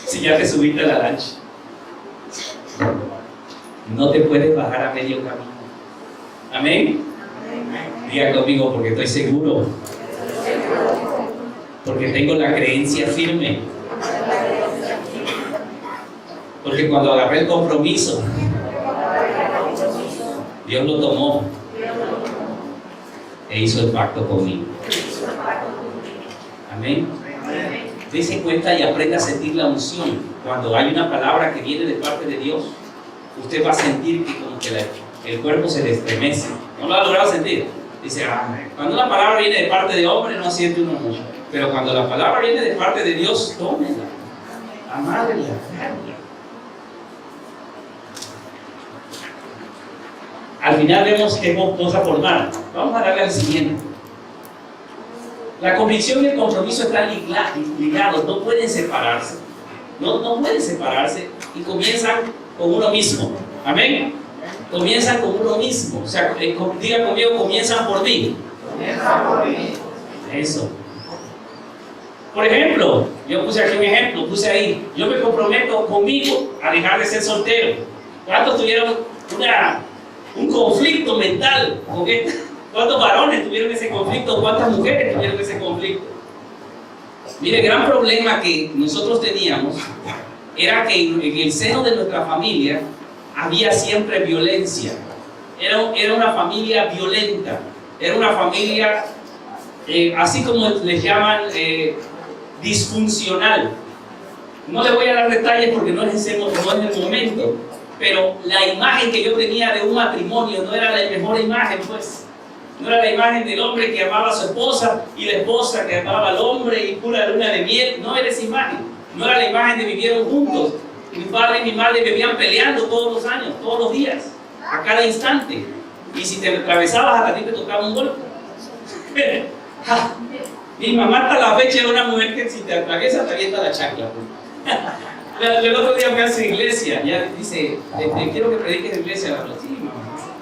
si ya te subiste a la lancha, no te puedes bajar a medio camino. Amén. Diga conmigo, porque estoy seguro, porque tengo la creencia firme, porque cuando agarré el compromiso, Dios lo tomó e hizo el pacto conmigo. Amén. Dese cuenta y aprenda a sentir la unción. Cuando hay una palabra que viene de parte de Dios, usted va a sentir que como que el cuerpo se le estremece. ¿No lo ha logrado sentir? Dice, cuando una palabra viene de parte de hombre no siente uno mucho, pero cuando la palabra viene de parte de Dios, tómela, amádela. Al final vemos que es cosa formar. Vamos a darle al siguiente. La convicción y el compromiso están ligados, no pueden separarse. No pueden separarse y comienzan con uno mismo. Amén. Comienzan con uno mismo. O sea, diga conmigo, comienzan por mí. Comienzan por mí. Eso. Por ejemplo, yo puse aquí un ejemplo, puse ahí, yo me comprometo conmigo a dejar de ser soltero. ¿Cuántos tuvieron un conflicto mental con esto? ¿Cuántos varones tuvieron ese conflicto? ¿Cuántas mujeres tuvieron ese conflicto? Mire, el gran problema que nosotros teníamos era que en el seno de nuestra familia había siempre violencia. Era una familia violenta, era una familia, así como les llaman, disfuncional. No le voy a dar detalles porque no es el momento, pero la imagen que yo tenía de un matrimonio no era la mejor imagen, pues. No era la imagen del hombre que amaba a su esposa y la esposa que amaba al hombre y pura luna de miel. No era esa imagen. No era la imagen de vivieron juntos. Mi padre y mi madre vivían peleando todos los años, todos los días, a cada instante. Y si te atravesabas, a ti te tocaba un golpe. Mi mamá hasta la fecha era una mujer que si te atraviesa te avienta la chancla. El otro día fui a su iglesia, ya dice, quiero que prediques en iglesia. Sí, mamá.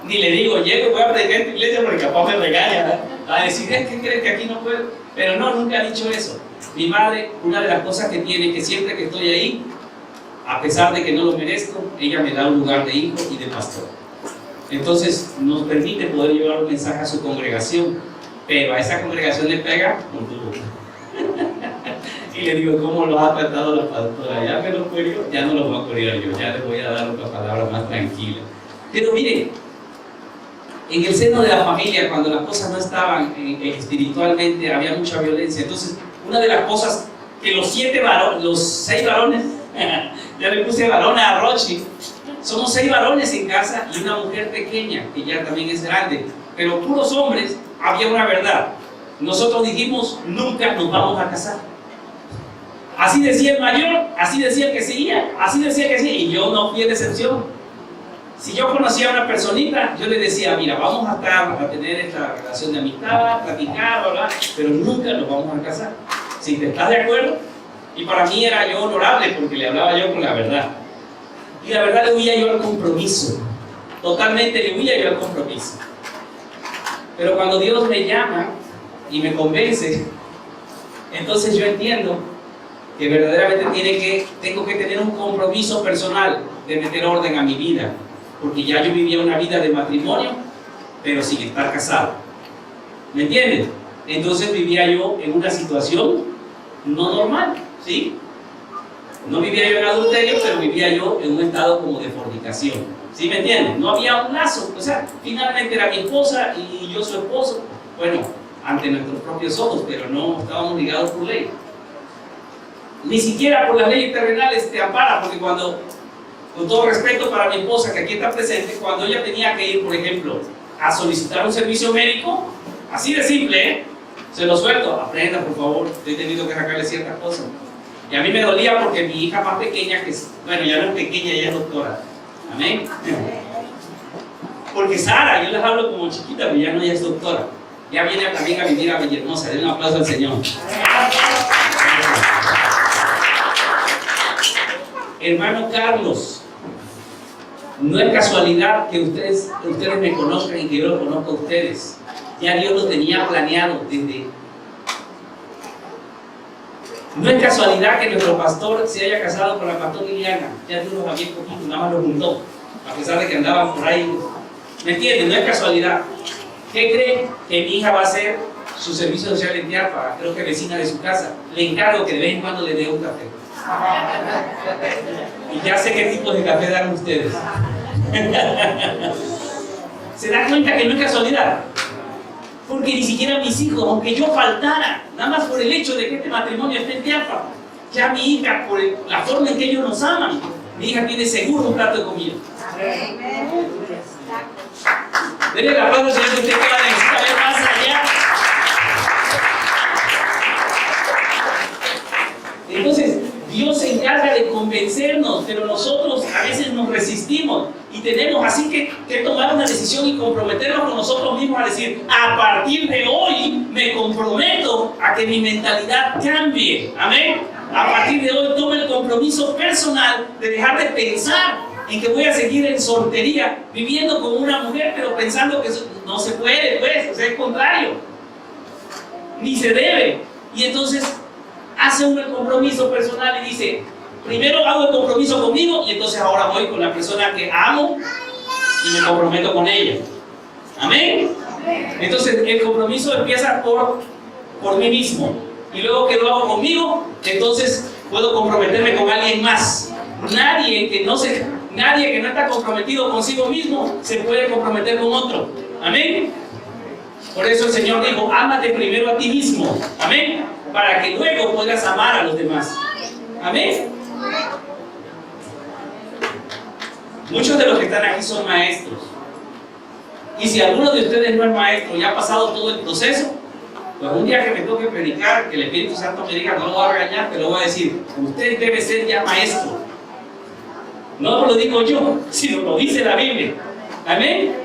Ni le digo, llego, voy a predicar en tu iglesia porque capaz me regaña. A decir, ¿es que crees que aquí no puedo? Pero no, nunca ha dicho eso. Mi madre, una de las cosas que tiene, que siempre que estoy ahí, a pesar de que no lo merezco, ella me da un lugar de hijo y de pastor. Entonces nos permite poder llevar un mensaje a su congregación, pero a esa congregación le pega con duro. Y le digo, ¿cómo los ha tratado la pastora? Ya me lo cuelgo, ya no los voy a cuidar yo, ya les voy a dar otra palabra más tranquila. Pero mire, en el seno de la familia, cuando las cosas no estaban espiritualmente, había mucha violencia. Entonces, una de las cosas que los 6 varones, ya le puse varones a Rochi, somos 6 varones en casa y una mujer pequeña, que ya también es grande, pero puros hombres, había una verdad. Nosotros dijimos, nunca nos vamos a casar. Así decía el mayor, así decía el que seguía, así decía el que seguía, y yo no fui de excepción. Si yo conocía a una personita, yo le decía, mira, vamos a tener esta relación de amistad, platicar, bla, bla, pero nunca nos vamos a casar. Si te estás de acuerdo, y para mí era yo honorable porque le hablaba yo con la verdad. Y la verdad le huía yo al compromiso, totalmente le huía yo al compromiso. Pero cuando Dios me llama y me convence, entonces yo entiendo que verdaderamente tengo que tener un compromiso personal de meter orden a mi vida, porque ya yo vivía una vida de matrimonio, pero sin estar casado. ¿Me entienden? Entonces vivía yo en una situación no normal, ¿sí? No vivía yo en adulterio, pero vivía yo en un estado como de fornicación. ¿Sí me entienden? No había un lazo, o sea, finalmente era mi esposa y yo su esposo, bueno, ante nuestros propios ojos, pero no estábamos ligados por ley. Ni siquiera por las leyes terrenales te ampara, porque cuando, con todo respeto para mi esposa que aquí está presente, cuando ella tenía que ir, por ejemplo, a solicitar un servicio médico, así de simple, ¿eh? Se lo suelto, aprenda por favor, he tenido que sacarle ciertas cosas. Y a mí me dolía porque mi hija más pequeña, que bueno, ya no es pequeña, ya es doctora. Amén. Porque Sara, yo les hablo como chiquita, pero ya no, ya es doctora. Ya viene también a vivir a Villahermosa. Den un aplauso al Señor. Hermano Carlos, no es casualidad que ustedes me conozcan y que yo lo conozca a ustedes. Ya Dios lo tenía planeado desde... No es casualidad que nuestro pastor se haya casado con la pastora Liliana. Ya Dios los había escogido, nada más lo juntó, a pesar de que andaban por ahí. ¿Me entienden? No es casualidad. ¿Qué creen? Que mi hija va a hacer su servicio social en Tiapa, creo que vecina de su casa. Le encargo que de vez en cuando le dé un café. Y ya sé qué tipo de café dan ustedes. ¿Se dan cuenta que no es casualidad? Porque ni siquiera mis hijos, aunque yo faltara, nada más por el hecho de que este matrimonio esté en Tiapa, ya mi hija, por la forma en que ellos nos aman, mi hija tiene seguro un plato de comida. Denle el aplauso al Señor, que usted que va a necesitar ver más allá. Entonces, Dios se encarga de convencernos, pero nosotros a veces nos resistimos y tenemos así que tomar una decisión y comprometernos con nosotros mismos a decir, a partir de hoy me comprometo a que mi mentalidad cambie. Amén. A partir de hoy tomo el compromiso personal de dejar de pensar en que voy a seguir en soltería, viviendo con una mujer, pero pensando que eso no se puede, pues, o sea, es contrario. Ni se debe. Y entonces hace uno el compromiso personal y dice, primero hago el compromiso conmigo y entonces ahora voy con la persona que amo y me comprometo con ella. Amén. Entonces el compromiso empieza por mí mismo y luego que lo hago conmigo, entonces puedo comprometerme con alguien más. Nadie que no está comprometido consigo mismo se puede comprometer con otro. Amén. Por eso el Señor dijo, ámate primero a ti mismo. Amén. Para que luego puedas amar a los demás. Amén. Muchos de los que están aquí son maestros. Y si alguno de ustedes no es maestro y ha pasado todo el proceso, pues un día que me toque predicar, que el Espíritu Santo me diga, no lo voy a regañar, pero voy a decir, usted debe ser ya maestro. No lo digo yo, sino lo dice la Biblia. Amén.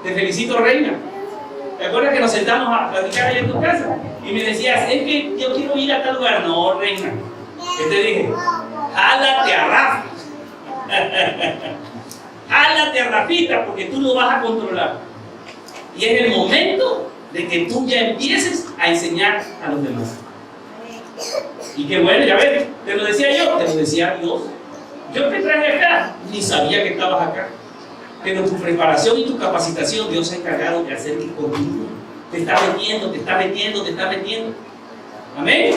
Te felicito, reina. ¿Te acuerdas que nos sentamos a platicar allá en tu casa? Y me decías, es que yo quiero ir a tal lugar. No, reina. ¿Qué te dije? Jálate a Rafa. Jálate a Rafita, porque tú lo vas a controlar. Y es el momento de que tú ya empieces a enseñar a los demás. Y qué bueno, ya ves, te lo decía yo, te lo decía Dios. Yo te traje acá, ni sabía que estabas acá. Pero tu preparación y tu capacitación, Dios se ha encargado de hacer que continúe. Te está metiendo, te está metiendo, te está metiendo. Amén.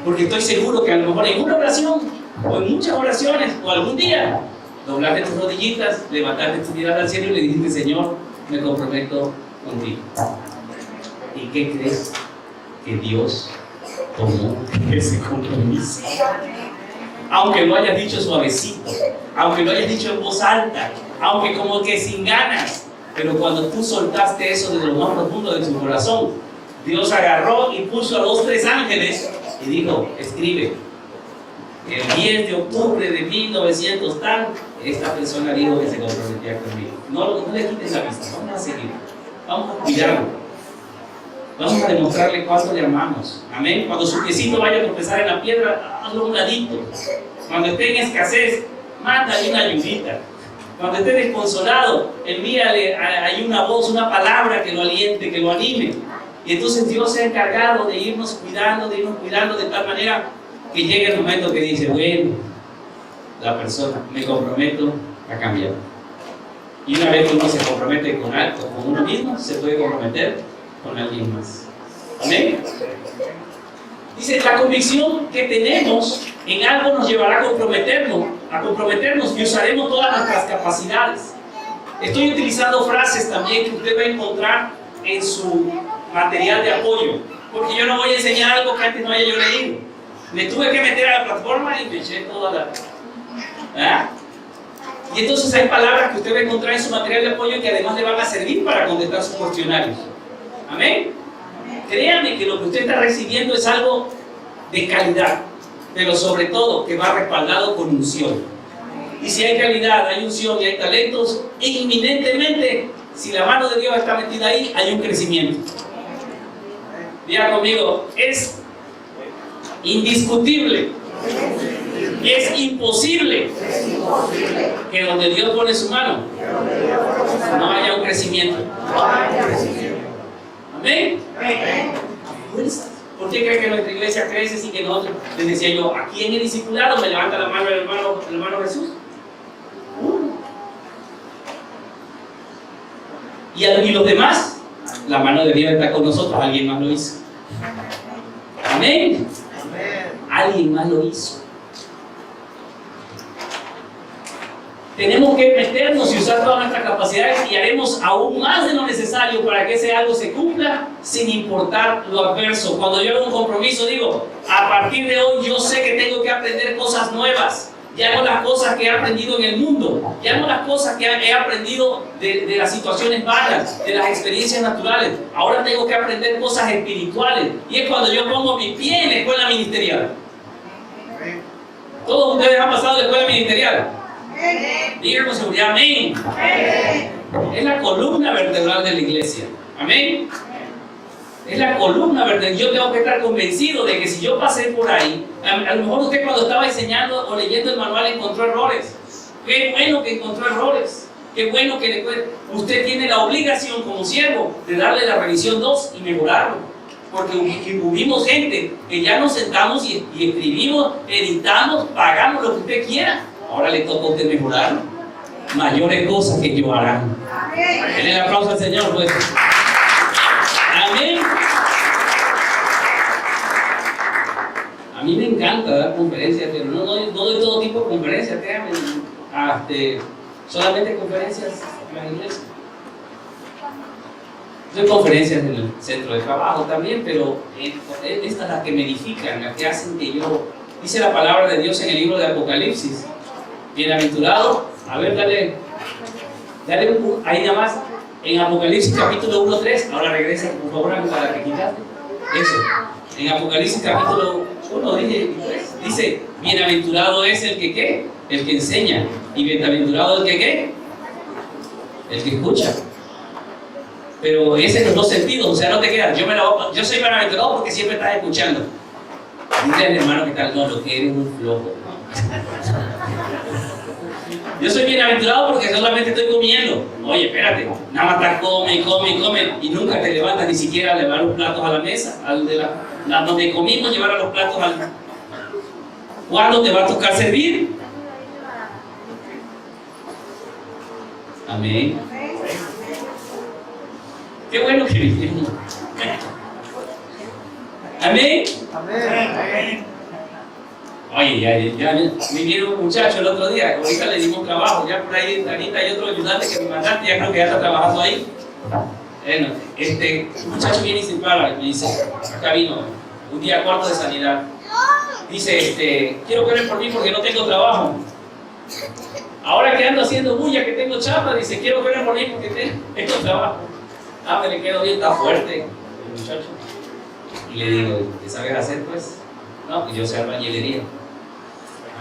Porque estoy seguro que a lo mejor en una oración, o en muchas oraciones, o algún día, doblaste tus rodillitas, levantaste tu mirada al cielo y le dijiste, Señor, me comprometo contigo. ¿Y qué crees? Que Dios tomó ese compromiso. Aunque lo hayas dicho suavecito, aunque lo hayas dicho en voz alta, aunque como que sin ganas, pero cuando tú soltaste eso desde lo más profundo de tu corazón, Dios agarró y puso a 2, 3 ángeles y dijo, escribe, el 10 de octubre de 1900 tal, esta persona dijo que se comprometía conmigo. No le quites la vista, vamos a seguir, vamos a cuidarlo. Vamos a demostrarle cuánto le amamos. Amén. Cuando su piecito vaya a tropezar en la piedra, hazlo a un ladito. Cuando esté en escasez, mándale una ayudita. Cuando esté desconsolado, envíale ahí una voz, una palabra que lo aliente, que lo anime. Y entonces Dios se ha encargado de irnos cuidando de tal manera que llegue el momento que dice, bueno, la persona, me comprometo a cambiar. Y una vez que uno se compromete con algo, con uno mismo, se puede comprometer con alguien más. Amén. Dice, la convicción que tenemos en algo nos llevará a comprometernos y usaremos todas nuestras capacidades. Estoy utilizando frases también que usted va a encontrar en su material de apoyo, porque yo no voy a enseñar algo que antes no haya yo leído. Me tuve que meter a la plataforma y me eché toda la... ¿Ah? Y entonces hay palabras que usted va a encontrar en su material de apoyo que además le van a servir para contestar sus cuestionarios. Amén. Créanme que lo que usted está recibiendo es algo de calidad, pero sobre todo que va respaldado con unción. Y si hay calidad, hay unción y hay talentos, inminentemente, si la mano de Dios está metida ahí, hay un crecimiento. Diga conmigo, es indiscutible, es imposible que donde Dios pone su mano no haya un crecimiento. ¿Amén? ¿Por qué cree que nuestra iglesia crece sin que nosotros? Les decía yo, aquí en el discipulado me levanta la mano el hermano Jesús. Y los demás, la mano de Dios está con nosotros, alguien más lo hizo. Amén. Alguien más lo hizo. Tenemos que meternos y usar todas nuestras capacidades y haremos aún más de lo necesario para que ese algo se cumpla sin importar lo adverso. Cuando yo hago un compromiso digo, a partir de hoy yo sé que tengo que aprender cosas nuevas. Ya no las cosas que he aprendido en el mundo, ya no las cosas que he aprendido de las situaciones malas, de las experiencias naturales. Ahora tengo que aprender cosas espirituales. Y es cuando yo pongo mi pie en la escuela ministerial. Todos ustedes han pasado de la escuela ministerial. Digan con seguridad, amén. Es la columna vertebral de la iglesia. Amén. Es la columna vertebral. Yo tengo que estar convencido de que si yo pasé por ahí, a lo mejor usted cuando estaba enseñando o leyendo el manual encontró errores. Qué bueno que encontró errores. Qué bueno que usted tiene la obligación como siervo de darle la revisión 2 y mejorarlo. Porque hubimos gente que ya nos sentamos y escribimos, editamos, pagamos lo que usted quiera. Ahora le toca a usted mejorarlo. Mayores cosas que yo harán. Denle el aplauso al Señor, pues. Amén. A mí me encanta dar conferencias, pero no doy todo tipo de conferencias, créanme. Solamente conferencias en la iglesia. Doy conferencias en el centro de trabajo también, pero estas las que me edifican, las que hacen que yo... Dice la palabra de Dios en el libro de Apocalipsis. Bienaventurado, a ver, dale ahí nada más, en Apocalipsis capítulo 1-3, ahora regresa, por favor, a la que quitaste, eso, en Apocalipsis capítulo 1, dice, bienaventurado es el que, ¿qué? el que enseña. Y bienaventurado el que ¿qué? El que escucha. Pero ese es los dos sentidos, o sea, no te quedas. Yo soy bienaventurado porque siempre estás escuchando. Dile al hermano que tal, no, lo que eres un flojo. Yo soy bienaventurado porque solamente estoy comiendo. Oye, espérate, nada más estás come y nunca te levantas ni siquiera a llevar los platos a la mesa, donde comimos, llevar a los platos al... ¿Cuándo te va a tocar servir? Amén. Qué bueno que vinieron. Amén. Amén. Oye, ya vinieron un muchacho el otro día, ahorita le dimos trabajo, ya por ahí Anita hay otro ayudante que me mandaste, ya creo que ya está trabajando ahí. Bueno, un muchacho viene y se para y me dice, acá vino, un día cuarto de sanidad. Dice, quiero que oren por mí porque no tengo trabajo. Ahora que ando haciendo bulla, que tengo chapa, dice, quiero que oren por mí porque tengo trabajo. Ah, me le quedo bien, está fuerte el muchacho. Y le digo, ¿qué sabes hacer pues? No, pues yo sé albañilería.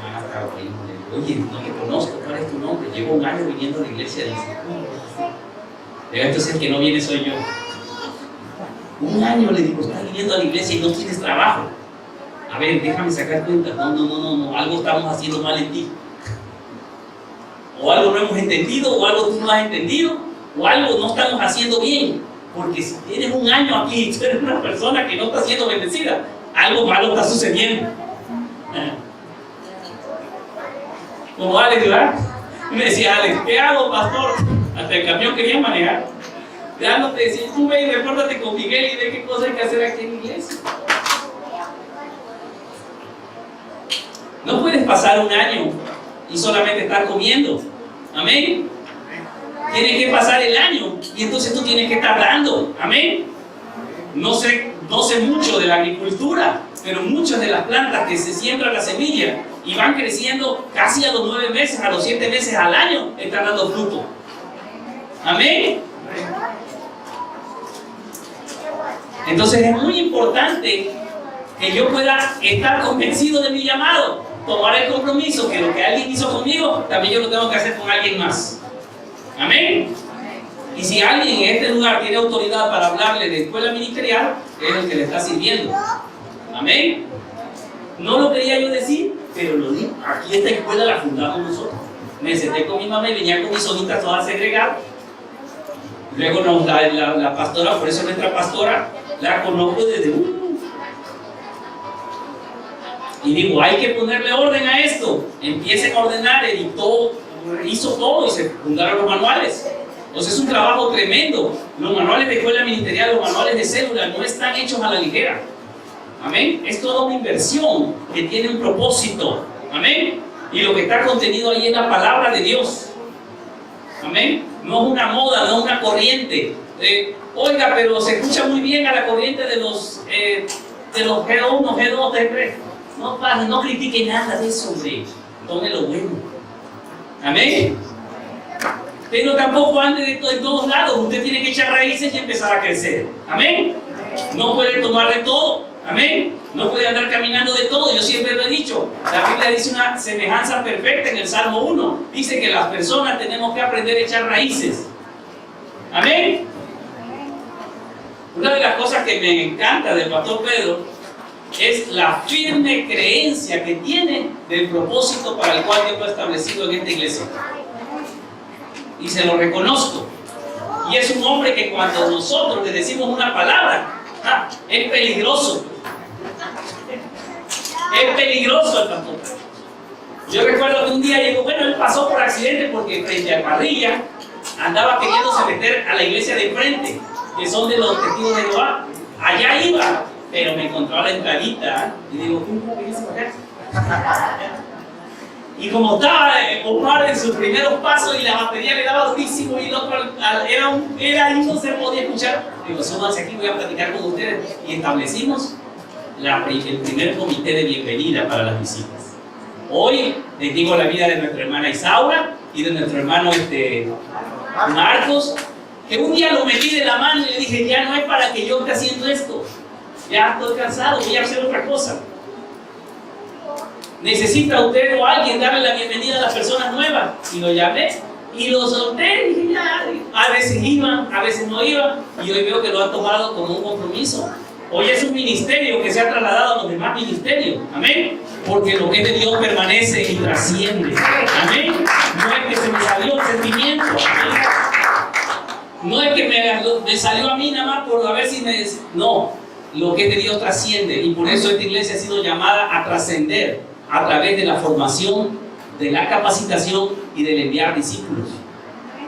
Ah, está bueno. Oye, no te conozco, ¿cuál es tu nombre? Llevo un año viniendo a la iglesia, dice. Pero entonces el que no viene soy yo. Un año, le digo, estás viniendo a la iglesia y no tienes trabajo. A ver, déjame sacar cuenta. No, algo estamos haciendo mal en ti. O algo no hemos entendido, o algo tú no has entendido, o algo no estamos haciendo bien. Porque si tienes un año aquí y tú eres una persona que no está siendo bendecida, algo malo está sucediendo. Como Alex, ¿verdad? Me decía Alex, ¿qué hago, pastor? Hasta el camión quería manejar. Ya no te decía, tú ve y repórtate con Miguel y ve qué cosa hay que hacer aquí en la iglesia. No puedes pasar un año y solamente estar comiendo. Amén. Tiene que pasar el año y entonces tú tienes que estar dando. Amén. No sé mucho de la agricultura, pero muchas de las plantas que se siembran la semilla y van creciendo casi a los 9 meses, a los 7 meses al año, están dando fruto. Amén. Entonces es muy importante que yo pueda estar convencido de mi llamado, tomar el compromiso que lo que alguien hizo conmigo, también yo lo tengo que hacer con alguien más. Amén. Y si alguien en este lugar tiene autoridad para hablarle de escuela ministerial, es el que le está sirviendo. Amén. No lo quería yo decir, pero lo digo. Aquí esta escuela la fundamos nosotros. Me senté con mi mamá y venía con mis hojitas todas segregadas. Luego la pastora, por eso nuestra pastora, la conozco desde y digo, hay que ponerle orden a esto. Empiecen a ordenar, editó, hizo todo y se fundaron los manuales. Entonces es un trabajo tremendo. Los manuales de escuela ministerial, los manuales de célula no están hechos a la ligera. Amén. Es toda una inversión que tiene un propósito. Amén. Y lo que está contenido ahí es la palabra de Dios. Amén. No es una moda, no es una corriente. Oiga, pero se escucha muy bien a la corriente de los G1, G2, G3. No critique nada de eso, hombre. Tome lo bueno. Amén. Pero tampoco ande de todos lados. Usted tiene que echar raíces y empezar a crecer. Amén. No puede tomar de todo. Amén. No puede andar caminando de todo. Yo siempre lo he dicho. La Biblia dice una semejanza perfecta en el Salmo 1. Dice que las personas tenemos que aprender a echar raíces. Amén. Una de las cosas que me encanta del pastor Pedro es la firme creencia que tiene del propósito para el cual Dios lo ha establecido en esta iglesia. Y se lo reconozco. Y es un hombre que cuando nosotros le decimos una palabra, es peligroso. Es peligroso el pastor. Yo recuerdo que un día llegó, él pasó por accidente porque frente a Parrilla andaba queriéndose meter a la iglesia de enfrente, que son de los testigos de Jehová. Allá iba, pero me encontró a la entradita y digo, ¿cómo vienes para acá? Y como estaba Omar en sus primeros pasos y la batería le daba durísimo y el otro era y no se podía escuchar, digo, súbanse aquí, voy a platicar con ustedes. Y establecimos el primer comité de bienvenida para las visitas. Hoy les digo la vida de nuestra hermana Isaura y de nuestro hermano Marcos, que un día lo metí de la mano y le dije, ya no es para que yo esté haciendo esto, ya estoy cansado, voy a hacer otra cosa. ¿Necesita usted o alguien darle la bienvenida a las personas nuevas? Y lo llamé y lo solté y dije, ya, a veces iban, a veces no iban, y hoy veo que lo han tomado como un compromiso. Hoy es un ministerio que se ha trasladado a los demás ministerios, amén, porque lo que es de Dios permanece y trasciende, amén. No es que se me salió el sentimiento, amén. No es que me salió a mí nada más por a ver si me... No, lo que es de Dios trasciende, y por eso esta iglesia ha sido llamada a trascender a través de la formación, de la capacitación y del enviar discípulos,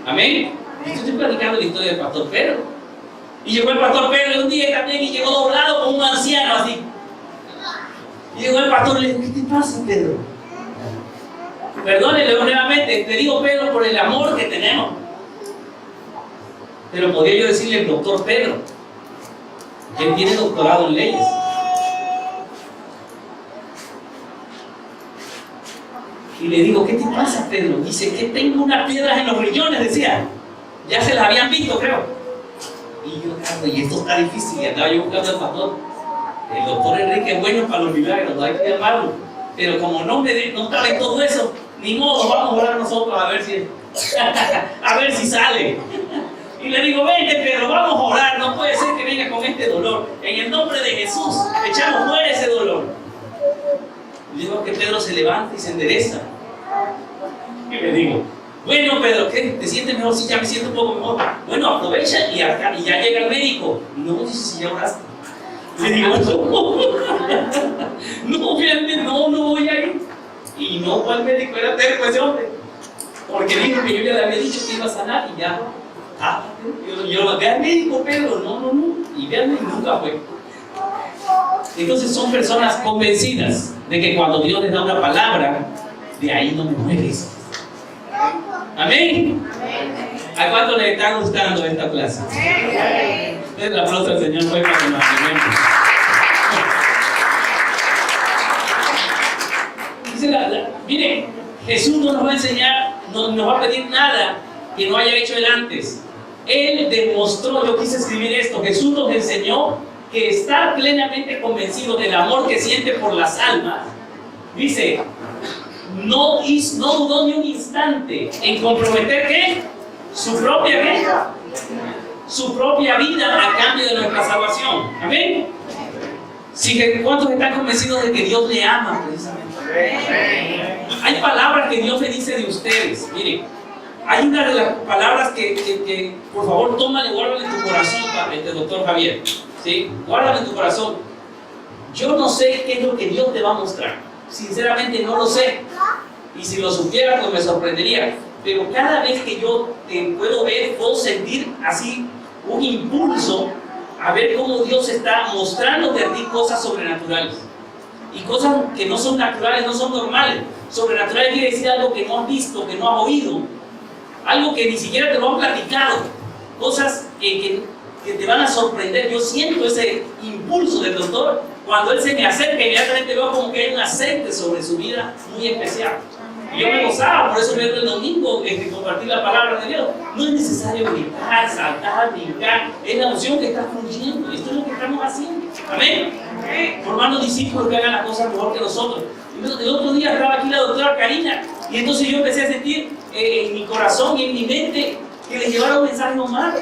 amén. Estoy platicando la historia del pastor Pedro. Y llegó el pastor Pedro un día también y llegó doblado como un anciano así. Y llegó el pastor y le dijo, ¿qué te pasa, Pedro? Perdónele nuevamente, te digo Pedro por el amor que tenemos. Pero podría yo decirle el doctor Pedro, que él tiene doctorado en leyes. Y le digo, ¿qué te pasa, Pedro? Dice que tengo unas piedras en los riñones, decía. Ya se las habían visto, creo. Y yo, y esto está difícil, y andaba yo buscando al pastor. El doctor Enrique es bueno para los milagros, no hay que llamarlo. Pero como no trae todo eso, ni modo, vamos a orar nosotros a ver si sale. Y le digo, vente Pedro, vamos a orar, no puede ser que venga con este dolor. En el nombre de Jesús, echamos fuera ese dolor. Y digo que Pedro se levanta y se endereza. Y le digo, bueno, Pedro, ¿qué? ¿Te sientes mejor? Sí, ya me siento un poco mejor. Bueno, aprovecha y ya llega el médico. No, dice, si ya oraste. Le digo, no voy a ir. Y no fue al médico, era terco ese hombre. Porque dijo que yo ya le había dicho que iba a sanar y ya. Yo ve al médico, Pedro, no. Y veanme, y nunca fue. Entonces son personas convencidas de que cuando Dios les da una palabra, de ahí no me mueves. Amén. ¿A cuánto les está gustando esta clase? Es la aplauso al Señor fue para que nos animemos. Mire, Jesús no nos va a enseñar, no nos va a pedir nada que no haya hecho él antes. Él demostró, yo quise escribir esto, Jesús nos enseñó que estar plenamente convencido del amor que siente por las almas, dice, no dudó ni un instante en comprometer ¿qué? Su propia vida a cambio de nuestra salvación. Amén. ¿Cuántos están convencidos de que Dios le ama precisamente? Hay palabras que Dios le dice de ustedes. Miren, hay una de las palabras que por favor, tómale y guárdale en tu corazón, doctor Javier. ¿Sí? Guárdale en tu corazón. Yo no sé qué es lo que Dios te va a mostrar. Sinceramente no lo sé. Y si lo supiera, pues me sorprendería. Pero cada vez que yo te puedo ver, puedo sentir así un impulso a ver cómo Dios está mostrándote a ti cosas sobrenaturales. Y cosas que no son naturales, no son normales. Sobrenatural quiere decir algo que no has visto, que no has oído. Algo que ni siquiera te lo han platicado. Cosas que te van a sorprender. Yo siento ese impulso del doctor. Cuando él se me acerca, inmediatamente veo como que hay un aceite sobre su vida muy especial. Y yo me gozaba, por eso vengo el domingo compartir la palabra de Dios. No es necesario gritar, saltar, brincar. Es la unción que está fluyendo. Esto es lo que estamos haciendo. Amén. Formando discípulos que hagan las cosas mejor que nosotros. El otro día estaba aquí la doctora Karina. Y entonces yo empecé a sentir en mi corazón y en mi mente que le llevara un mensaje a Omar.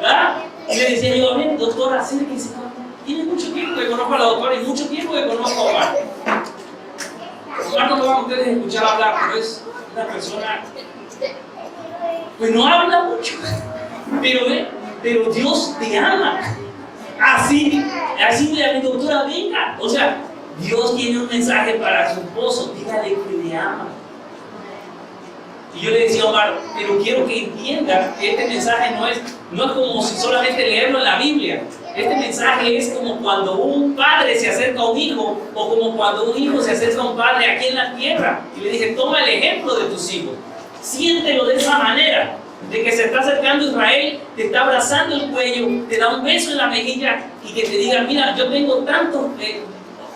¿Verdad? Y le decía yo, a ver, doctora, acérquese. Tiene mucho tiempo que conozco a la doctora y mucho tiempo que conozco a Omar. Omar no lo van a ustedes escuchar hablar, pero es una persona, pues no habla mucho, pero Dios te ama. Así mi doctora, venga. O sea, Dios tiene un mensaje para su esposo, dígale que le ama. Y yo le decía a Omar, pero quiero que entienda que este mensaje no es como si solamente leerlo en la Biblia. Este mensaje es como cuando un padre se acerca a un hijo, o como cuando un hijo se acerca a un padre aquí en la tierra. Y le dije, toma el ejemplo de tus hijos. Siéntelo de esa manera, de que se está acercando a Israel, te está abrazando el cuello, te da un beso en la mejilla y que te diga, mira, yo tengo tantos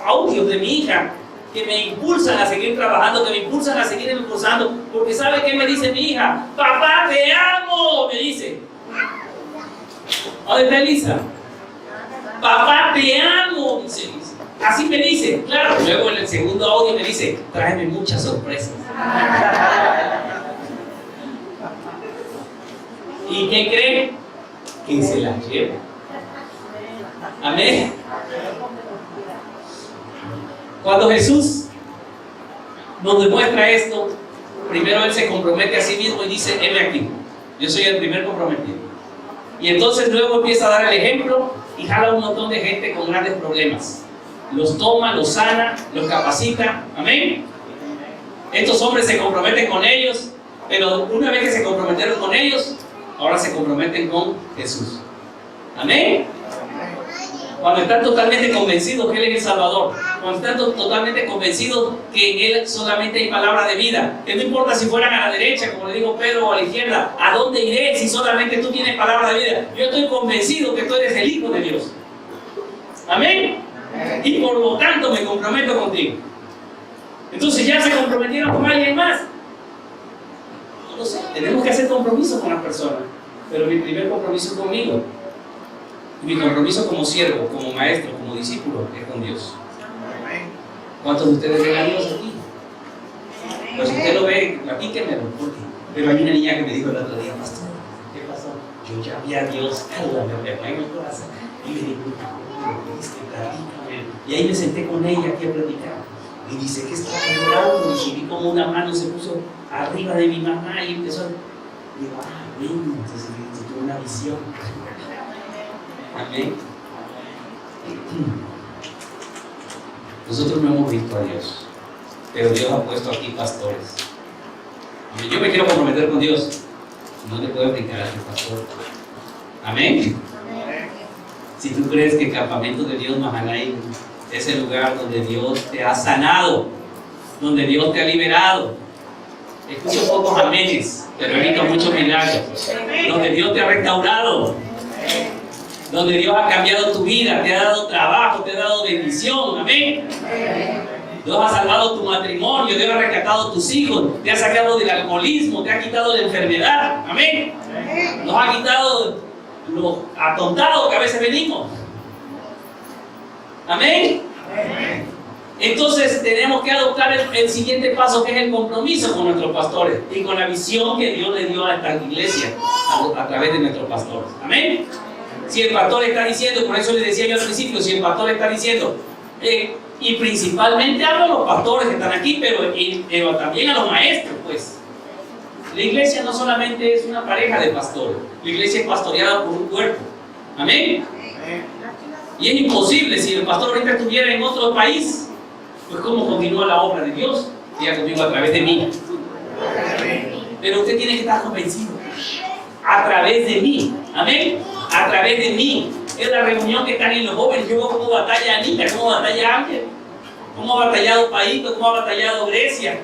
audios de mi hija que me impulsan a seguir trabajando, que me impulsan a seguir impulsando, porque ¿sabe qué me dice mi hija? Papá, te amo, me dice. ¿Dónde está Elisa? Papá, te amo, dice Elisa. Así me dice, claro. Luego en el segundo audio me dice, tráeme muchas sorpresas. ¿Y qué cree? Que se las lleva. Amén. Cuando Jesús nos demuestra esto, primero Él se compromete a sí mismo y dice, heme aquí, yo soy el primer comprometido. Y entonces luego empieza a dar el ejemplo y jala a un montón de gente con grandes problemas. Los toma, los sana, los capacita. Amén. Estos hombres se comprometen con ellos, pero una vez que se comprometieron con ellos, ahora se comprometen con Jesús. Amén. Cuando están totalmente convencidos que Él es el Salvador, cuando están totalmente convencidos que en Él solamente hay palabra de vida, que no importa si fueran a la derecha, como le digo Pedro, o a la izquierda, ¿a dónde iré si solamente tú tienes palabra de vida? Yo estoy convencido que tú eres el Hijo de Dios. Amén. Y por lo tanto me comprometo contigo. Entonces ya se comprometieron con alguien más. No sé, tenemos que hacer compromisos con las personas, pero mi primer compromiso es conmigo. Mi compromiso como siervo, como maestro, como discípulo es con Dios. ¿Cuántos de ustedes ven a Dios aquí? Pues si usted lo ve, platíquenmelo, porque pero hay una niña que me dijo el otro día, pastor, ¿qué pasó? Yo ya vi a Dios, me pegó en el corazón y me dijo, platícame. Y ahí me senté con ella aquí a platicar. Y dice que estaba llorando y vi como una mano se puso arriba de mi mamá y empezó. Y digo, bien, entonces tuve una visión. Amén. Nosotros no hemos visto a Dios, pero Dios ha puesto aquí pastores. Yo me quiero comprometer con Dios, no te puedo brincar a tu pastor. Amén. Si tú crees que el campamento de Dios Mahanaim es el lugar donde Dios te ha sanado, donde Dios te ha liberado, escucho pocos amenes, pero he visto muchos milagros, donde Dios te ha restaurado, donde Dios ha cambiado tu vida, te ha dado trabajo, te ha dado bendición, amén. Dios ha salvado tu matrimonio, Dios ha rescatado tus hijos, te ha sacado del alcoholismo, te ha quitado la enfermedad, amén. Nos ha quitado los atontados que a veces venimos, amén. Entonces tenemos que adoptar el siguiente paso, que es el compromiso con nuestros pastores y con la visión que Dios le dio a esta iglesia a través de nuestros pastores, amén. Si el pastor está diciendo, por eso les decía yo al principio, si el pastor está diciendo, y principalmente hablo a los pastores que están aquí, pero también a los maestros, pues. La iglesia no solamente es una pareja de pastores, la iglesia es pastoreada por un cuerpo. Amén. Y es imposible, si el pastor ahorita estuviera en otro país, pues cómo continúa la obra de Dios, ya conmigo a través de mí. Pero usted tiene que estar convencido, a través de mí. Amén. A través de mí. Es la reunión que están en los jóvenes. Yo veo cómo batalla Anita, cómo batalla Ángel, cómo ha batallado Paito, cómo ha batallado Grecia.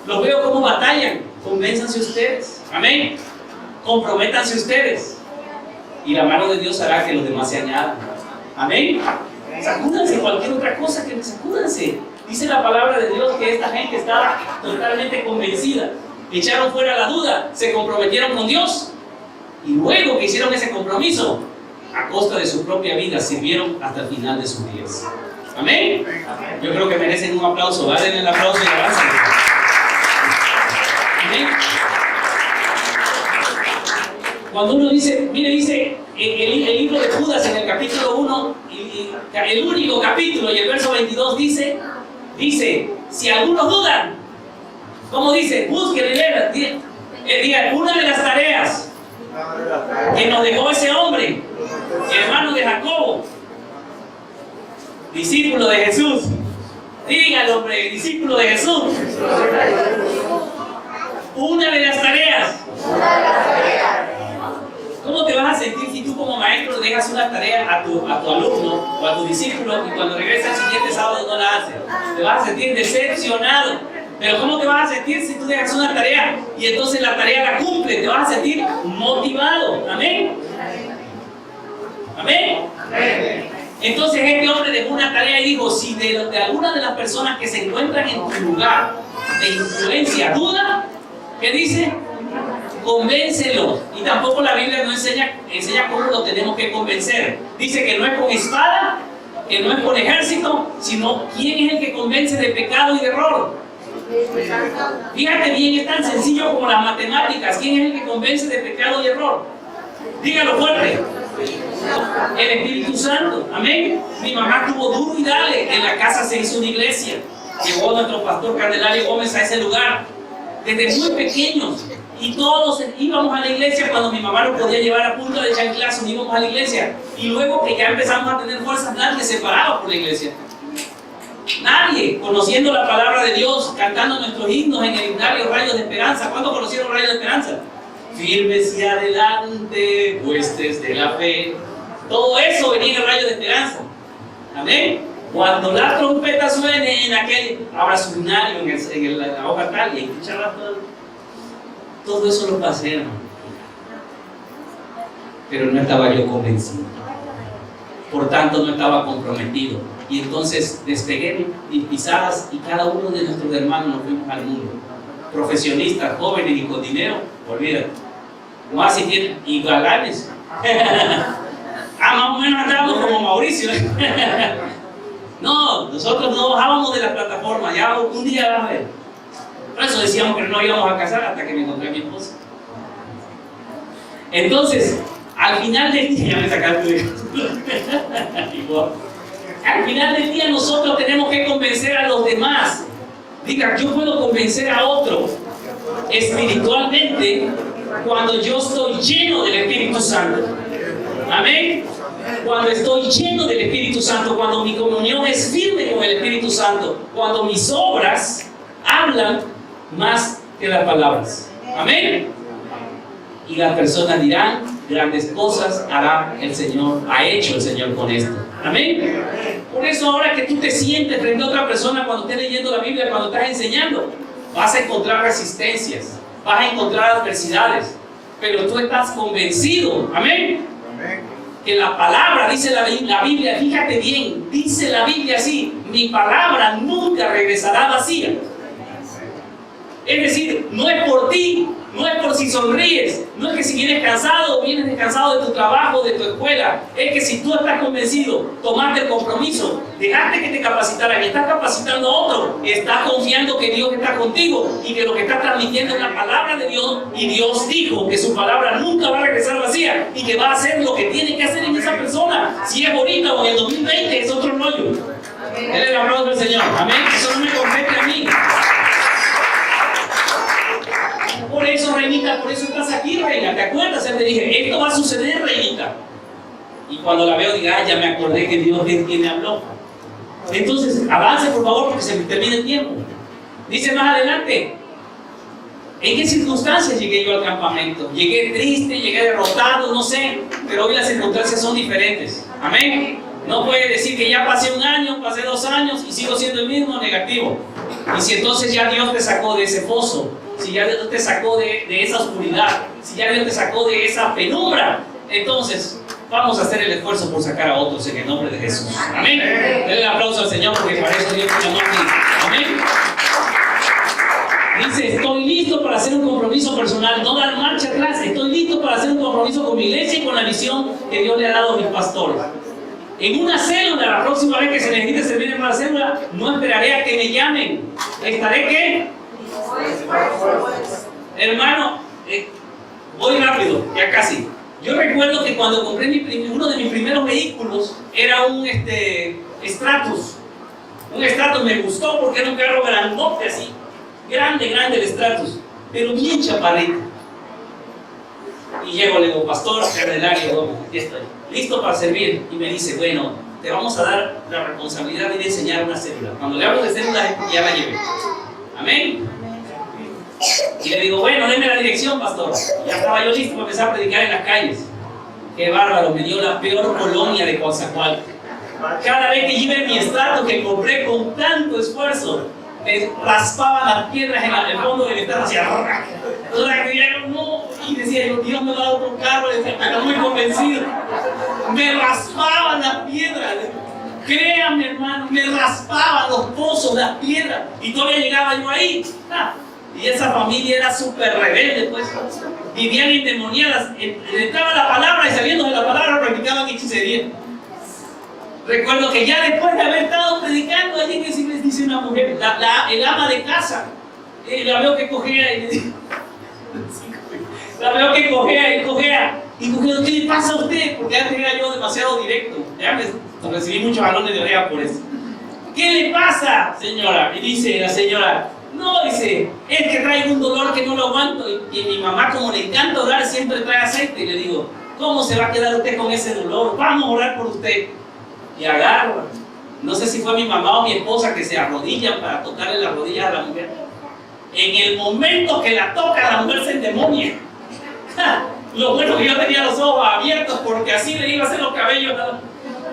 Los veo cómo batallan. Convénzanse ustedes. Amén. Comprométanse ustedes. Y la mano de Dios hará que los demás se añadan. Amén. Sacúdanse cualquier otra cosa, que sacúdanse. Dice la palabra de Dios que esta gente estaba totalmente convencida. Echaron fuera la duda, se comprometieron con Dios. Y luego que hicieron ese compromiso, a costa de su propia vida, sirvieron hasta el final de sus días. Amén. Yo creo que merecen un aplauso. Denle el aplauso y avancen. Amén. Cuando uno dice, mire, dice el libro de Judas en el capítulo 1, el único capítulo, y el verso 22 dice, si algunos dudan, ¿cómo dice? Busquen y lean. Una de las tareas que nos dejó ese hombre, hermano de Jacobo, discípulo de Jesús. Dígalo, hombre, discípulo de Jesús. Una de las tareas. ¿Cómo te vas a sentir si tú como maestro le dejas una tarea a tu alumno o a tu discípulo y cuando regresa el siguiente sábado no la hace? Te vas a sentir decepcionado. Pero ¿cómo te vas a sentir si tú dejas una tarea y entonces la tarea la cumple? Te vas a sentir motivado. Amén. Amén. Entonces este hombre dejó una tarea y dijo, si de alguna de las personas que se encuentran en tu lugar de influencia duda, ¿qué dice? Convéncelos. Y tampoco la Biblia no enseña cómo lo tenemos que convencer. Dice que no es con espada, que no es por ejército, sino quién es el que convence de pecado y de error. Fíjate bien, es tan sencillo como las matemáticas. ¿Quién es el que convence de pecado y error? Dígalo fuerte. El Espíritu Santo. Amén. Mi mamá tuvo duro y dale. En la casa se hizo una iglesia. Llegó nuestro pastor Candelario Gómez a ese lugar. Desde muy pequeños. Y todos íbamos a la iglesia cuando mi mamá nos podía llevar a punta de chanclazo. Íbamos a la iglesia. Y luego que ya empezamos a tener fuerzas, nadie se paraba por la iglesia. Nadie, conociendo la palabra de Dios, cantando nuestros himnos en el himnario Rayos de Esperanza. ¿Cuándo conocieron Rayos de Esperanza? Firmes y adelante, huestes de la fe. Todo eso venía en el Rayo de Esperanza. Amén. Cuando la trompeta suene en aquel, abra su himnario en la hoja tal y escucharla todo eso lo pasé, hermano. Pero no estaba yo convencido. Por tanto, no estaba comprometido. Y entonces despegué mis pisadas y cada uno de nuestros hermanos nos fuimos al mundo. Profesionistas, jóvenes y con dinero, olvídate. Más si tienen, y galanes. Más o menos andábamos como Mauricio. No, nosotros no bajábamos de la plataforma, ya un día vas a ver. Por eso decíamos que no íbamos a casar hasta que me encontré a mi esposa. Entonces, al final del día, me sacaste de al final del día nosotros tenemos que convencer a los demás. Diga, yo puedo convencer a otro espiritualmente cuando yo estoy lleno del Espíritu Santo. Amén. Cuando estoy lleno del Espíritu Santo, cuando mi comunión es firme con el Espíritu Santo, cuando mis obras hablan más que las palabras. Amén. Y las personas dirán, grandes cosas hará el Señor, ha hecho el Señor con esto. Amén. Por eso ahora que tú te sientes frente a otra persona cuando estés leyendo la Biblia, cuando estás enseñando, vas a encontrar resistencias, vas a encontrar adversidades, pero tú estás convencido. Amén. Que la palabra, dice la Biblia, fíjate bien, dice la Biblia así, mi palabra nunca regresará vacía. Es decir, no es por ti, no es por si sonríes, no es que si vienes cansado o vienes descansado de tu trabajo, de tu escuela, es que si tú estás convencido, tomaste el compromiso, dejaste que te capacitaran y estás capacitando a otro, estás confiando que Dios está contigo y que lo que estás transmitiendo es la palabra de Dios, y Dios dijo que su palabra nunca va a regresar vacía y que va a hacer lo que tiene que hacer en esa persona. Si es ahorita o en el 2020 es otro rollo. Denle el aplauso al Señor. Amén. Eso no me compete a mí. Por eso, reinita, por eso estás aquí, reina. ¿Te acuerdas? Te dije, esto va a suceder, reinita. Y cuando la veo, diga, ya me acordé que Dios es quien me habló. Entonces, avance por favor, porque se me termina el tiempo. Dice más adelante, ¿en qué circunstancias llegué yo al campamento? Llegué triste, llegué derrotado, no sé, pero hoy las circunstancias son diferentes. Amén. No puede decir que ya pasé un año, pasé 2 años y sigo siendo el mismo, negativo. Y si entonces ya Dios te sacó de ese pozo, si ya Dios te sacó de esa oscuridad, si ya Dios te sacó de esa penumbra, entonces vamos a hacer el esfuerzo por sacar a otros en el nombre de Jesús. Amén. Denle el aplauso al Señor porque para eso Dios te llamó aquí. Amén. Dice, estoy listo para hacer un compromiso personal, no dar marcha atrás. Estoy listo para hacer un compromiso con mi iglesia y con la visión que Dios le ha dado a mis pastores. En una célula, la próxima vez que se necesite servir en una célula, no esperaré a que me llamen. ¿Estaré qué? Hermano, voy rápido, ya casi. Yo recuerdo que cuando compré uno de mis primeros vehículos era un Stratus. Un Stratus me gustó porque era un carro grandote así. Grande el Stratus, pero bien chaparrito. Y llego, le digo, pastor, Candelario, aquí estoy, listo para servir. Y me dice, bueno, te vamos a dar la responsabilidad de ir a enseñar una célula. Cuando le hablo de célula, ya la llevé. Amén. Y le digo, bueno, denme la dirección, pastor. Ya estaba yo listo para empezar a predicar en las calles. Qué bárbaro, me dio la peor colonia de Coatzacoalcos. Cada vez que llevé mi estrato que compré con tanto esfuerzo, me raspaban las piedras en el fondo del estrato, hacía y decía yo, Dios me va a dar otro carro, estaba muy convencido. Me raspaban las piedras. Créanme, hermano, me raspaban los pozos, las piedras, y todavía llegaba yo ahí. Y esa familia era súper rebelde, pues. Vivían endemoniadas. Entraba la palabra y saliendo de la palabra practicaban hechicería. Recuerdo que ya después de haber estado predicando, allí que sí les dice una mujer, el ama de casa, la veo que cojea y le dice, la veo que cojea. Y cojea, ¿qué le pasa a usted? Porque antes era yo demasiado directo. Ya recibí muchos jalones de oreja por eso. ¿Qué le pasa, señora? Y dice la señora, no, dice, es que traigo un dolor que no lo aguanto. Y mi mamá, como le encanta orar, siempre trae aceite. Y le digo, ¿cómo se va a quedar usted con ese dolor? Vamos a orar por usted. Y agarra. No sé si fue mi mamá o mi esposa que se arrodillan para tocarle las rodillas a la mujer. En el momento que la toca, la mujer se endemonia. Lo bueno que yo tenía los ojos abiertos porque así le iba a hacer los cabellos.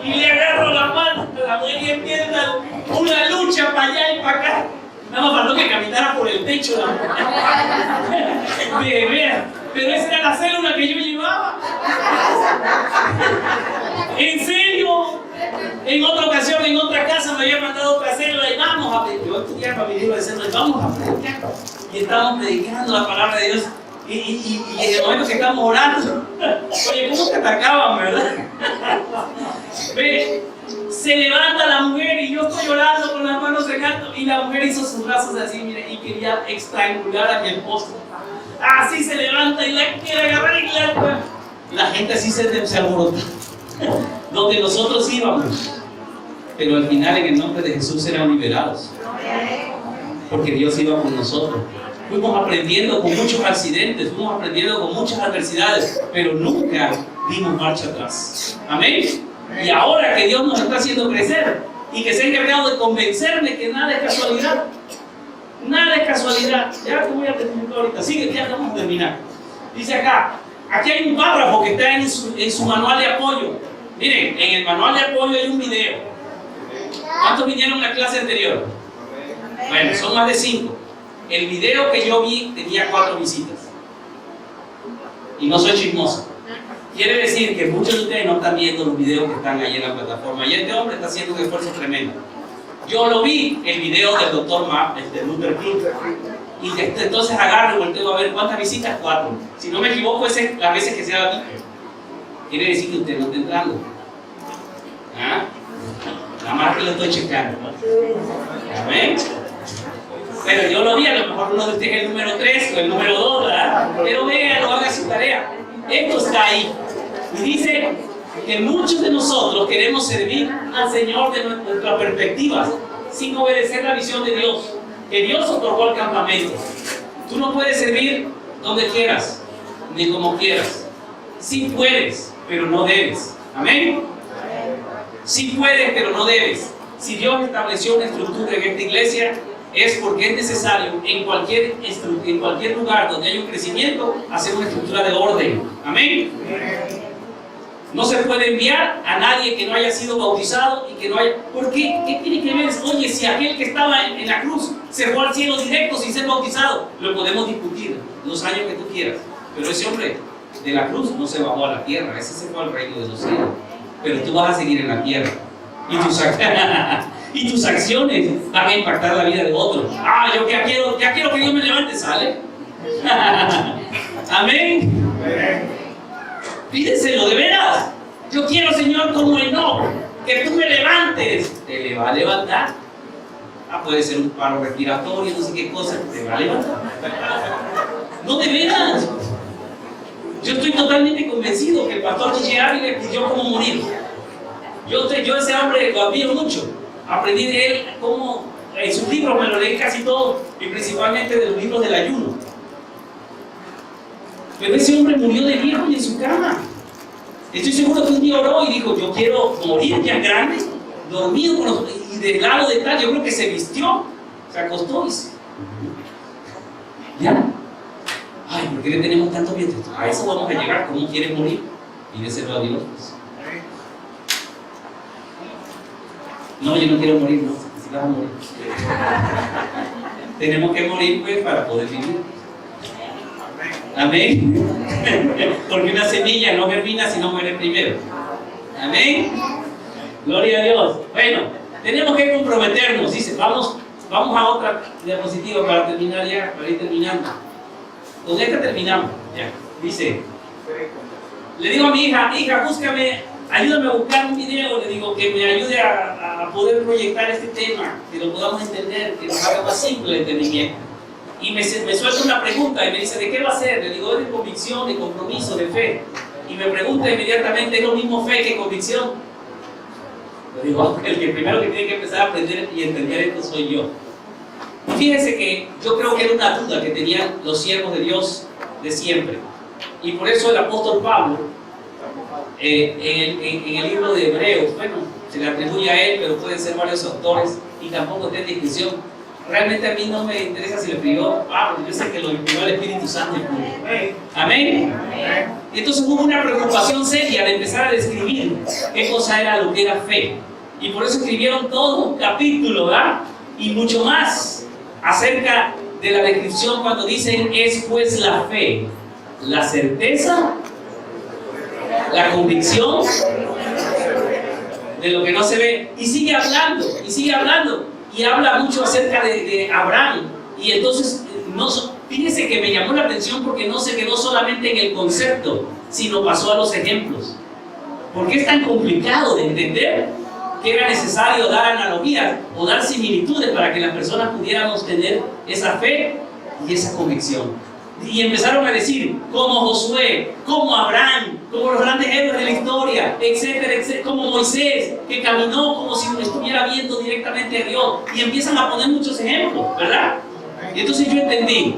Y le agarro la mano a la mujer y empieza una lucha para allá y para acá. Nada más faltó que caminara por el techo la mujer. Vea, pero esa era la célula que yo llevaba. ¿En serio? En otra ocasión, en otra casa me había mandado otra célula y vamos a predicar. Yo estudiaba mi libro de célula y vamos a predicar. Y estábamos predicando la palabra de Dios. Y en el momento que estamos orando, oye, ¿cómo te atacaban, verdad? Ve, se levanta la mujer y yo estoy orando con las manos en alto y la mujer hizo sus brazos así, mire, y quería estrangular a mi esposo. Así se levanta y la quiere agarrar y la gente así se alborota. Donde nosotros íbamos. Pero al final, en el nombre de Jesús, éramos liberados. Porque Dios iba con nosotros. Fuimos aprendiendo con muchos accidentes, fuimos aprendiendo con muchas adversidades, pero nunca dimos marcha atrás. Amén. Y ahora que Dios nos está haciendo crecer y que se ha encargado de convencerme que nada es casualidad, nada es casualidad. Ya te voy a terminar ahorita, sigue, ya vamos a terminar. Dice acá, aquí hay un párrafo que está en su manual de apoyo. Miren, en el manual de apoyo hay un video. ¿Cuántos vinieron a la clase anterior? Bueno, son más de 5. El video que yo vi tenía 4 visitas. Y no soy chismoso. Quiere decir que muchos de ustedes no están viendo los videos que están ahí en la plataforma. Y este hombre está haciendo un esfuerzo tremendo. Yo lo vi, el video del doctor Luther King. Y entonces agarro y volteo a ver cuántas visitas. 4. Si no me equivoco, es las veces que se ha dado. Quiere decir que usted no está entrando. ¿Ah? Nada más que lo estoy checando. ¿Amén? Pero yo lo vi, a lo mejor uno de ustedes es el número 3 o el número 2, ¿verdad? Pero véanlo, haga su tarea. Esto está ahí. Y dice que muchos de nosotros queremos servir al Señor de nuestras perspectivas sin obedecer la visión de Dios, que Dios otorgó al campamento. Tú no puedes servir donde quieras, ni como quieras. Sí puedes, pero no debes. ¿Amén? Sí puedes, pero no debes. Si Dios estableció una estructura en esta iglesia, es porque es necesario en cualquier lugar donde haya un crecimiento hacer una estructura de orden. Amén. No se puede enviar a nadie que no haya sido bautizado y que no haya... ¿Por qué? ¿Qué tiene que ver? Oye, si aquel que estaba en la cruz se fue al cielo directo sin ser bautizado, lo podemos discutir los años que tú quieras. Pero ese hombre de la cruz no se bajó a la tierra, ese se fue al reino de los cielos. Pero tú vas a seguir en la tierra. Y tus acciones van a impactar la vida de otros. Ah, yo ya quiero que Dios me levante, ¿sale? Amén. Pídeselo, de veras. Yo quiero, Señor, como Enoc, que tú me levantes. Te le va a levantar. Ah, puede ser un paro respiratorio, no sé qué cosa. Te va a levantar. No, de veras. Yo estoy totalmente convencido que el pastor Chiche Ávila pidió cómo morir. Yo ese hombre lo admiro mucho. Aprendí de él cómo, en sus libros me lo leí casi todo, y principalmente de los libros del ayuno. Pero ese hombre murió de viejo y en su cama. Estoy seguro que un día oró y dijo, yo quiero morir ya grande, dormido y del lado de tal. Yo creo que se vistió, se acostó y se... ¿Ya? Ay, ¿por qué le tenemos tanto miedo? A eso vamos a llegar. ¿Cómo quiere morir? Pídeselo a Dios. No, yo no quiero morir, no, si vas a morir. Tenemos que morir, pues, para poder vivir. Amén. Porque una semilla no germina si no muere primero. Amén. Gloria a Dios. Bueno, tenemos que comprometernos. Dice, vamos a otra diapositiva para terminar ya, para ir terminando. Con esta terminamos. Ya. Dice, le digo a mi hija, búscame ayúdame a buscar un video, le digo, que me ayude a poder proyectar este tema, que lo podamos entender, que nos haga más simple el entendimiento. Y me suelta una pregunta y me dice, ¿de qué va a ser? Le digo, es de convicción, de compromiso, de fe. Y me pregunta inmediatamente, ¿es lo mismo fe que convicción? Le digo, el que primero que tiene que empezar a aprender y entender esto soy yo. Y fíjense que yo creo que era una duda que tenían los siervos de Dios de siempre. Y por eso el apóstol Pablo, en el libro de Hebreos, bueno, se le atribuye a él, pero pueden ser varios autores y tampoco está en discusión. Realmente a mí no me interesa si lo escribió Pablo, yo sé que lo escribió el Espíritu Santo. Amén. Entonces hubo una preocupación seria de empezar a describir qué cosa era lo que era fe. Y por eso escribieron todo un capítulo, ¿verdad? Y mucho más acerca de la descripción cuando dicen, es pues la fe, la certeza, la convicción de lo que no se ve. Y sigue hablando, y habla mucho acerca de Abraham. Y entonces, fíjese que me llamó la atención porque no se quedó solamente en el concepto, sino pasó a los ejemplos. ¿Por qué es tan complicado de entender que era necesario dar analogías o dar similitudes para que las personas pudiéramos tener esa fe y esa convicción? Y empezaron a decir, como Josué, como Abraham, como los grandes héroes de la historia, etcétera, etcétera, como Moisés, que caminó como si estuviera viendo directamente a Dios. Y empiezan a poner muchos ejemplos, ¿verdad? Y entonces yo entendí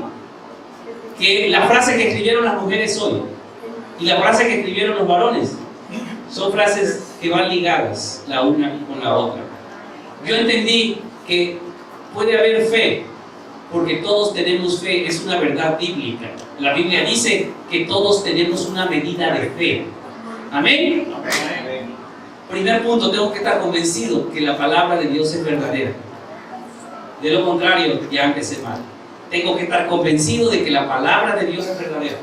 que la frase que escribieron las mujeres hoy y la frase que escribieron los varones son frases que van ligadas la una con la otra. Yo entendí que puede haber fe, porque todos tenemos fe, es una verdad bíblica. La Biblia dice que todos tenemos una medida de fe. ¿Amén? Amén. Primer punto, tengo que estar convencido que la palabra de Dios es verdadera. De lo contrario, ya empecé mal. Tengo que estar convencido de que la palabra de Dios es verdadera.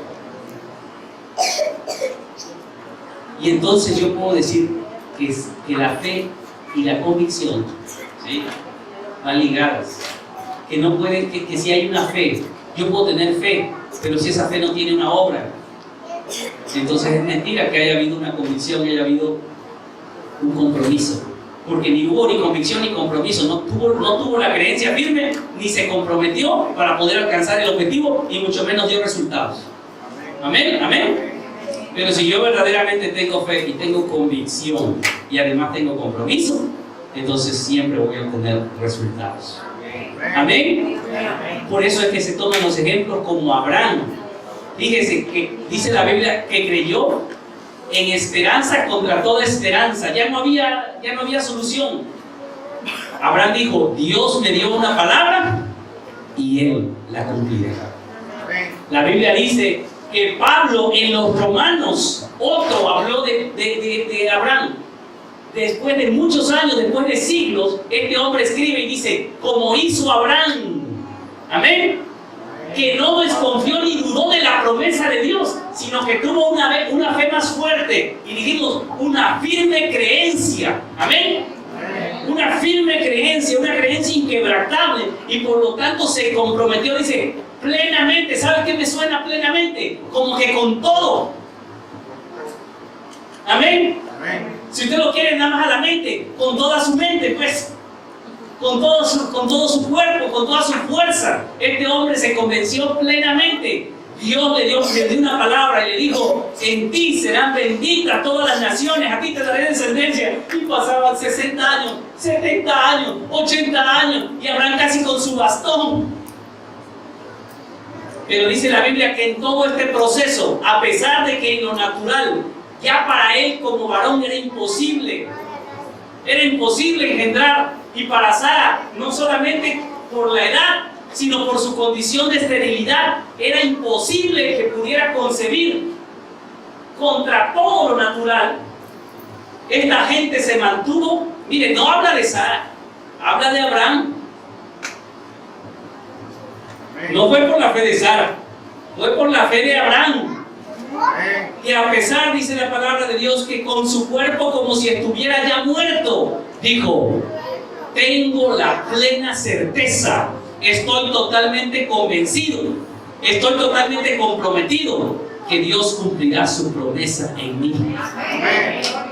Y entonces yo puedo decir que la fe y la convicción, ¿sí?, van ligadas. Que no pueden, que si hay una fe, yo puedo tener fe, pero si esa fe no tiene una obra, entonces es mentira que haya habido una convicción, que haya habido un compromiso. Porque ni hubo ni convicción ni compromiso, no tuvo la creencia firme, ni se comprometió para poder alcanzar el objetivo, y mucho menos dio resultados. Amén, amén. Pero si yo verdaderamente tengo fe y tengo convicción y además tengo compromiso, entonces siempre voy a obtener resultados. Amén. Por eso es que se toman los ejemplos como Abraham. Fíjese que dice la Biblia que creyó en esperanza contra toda esperanza. Ya no había solución. Abraham dijo, Dios me dio una palabra y Él la cumplirá. La Biblia dice que Pablo en los Romanos, otro habló de Abraham. Después de muchos años, después de siglos, este hombre escribe y dice, como hizo Abraham, amén, que no desconfió ni dudó de la promesa de Dios, sino que tuvo una fe más fuerte, y dijimos, una firme creencia, amén, una firme creencia, una creencia inquebrantable, y por lo tanto se comprometió, dice, plenamente. ¿Sabe qué me suena plenamente? Como que con todo, amén. Si usted lo quiere nada más a la mente, con toda su mente, pues, con todo su cuerpo, con toda su fuerza, este hombre se convenció plenamente. Dios le dio una palabra y le dijo, en ti serán benditas todas las naciones, a ti te daré descendencia. Y pasaban 60 años, 70 años, 80 años, y Abraham casi con su bastón. Pero dice la Biblia que en todo este proceso, a pesar de que en lo natural, ya para él como varón era imposible engendrar, y para Sara, no solamente por la edad, sino por su condición de esterilidad, era imposible que pudiera concebir. Contra todo lo natural, esta gente se mantuvo. Mire, no habla de Sara, habla de Abraham. No fue por la fe de Sara, fue por la fe de Abraham. Y a pesar, dice la palabra de Dios, que con su cuerpo como si estuviera ya muerto, dijo, tengo la plena certeza, estoy totalmente convencido, estoy totalmente comprometido que Dios cumplirá su promesa en mí.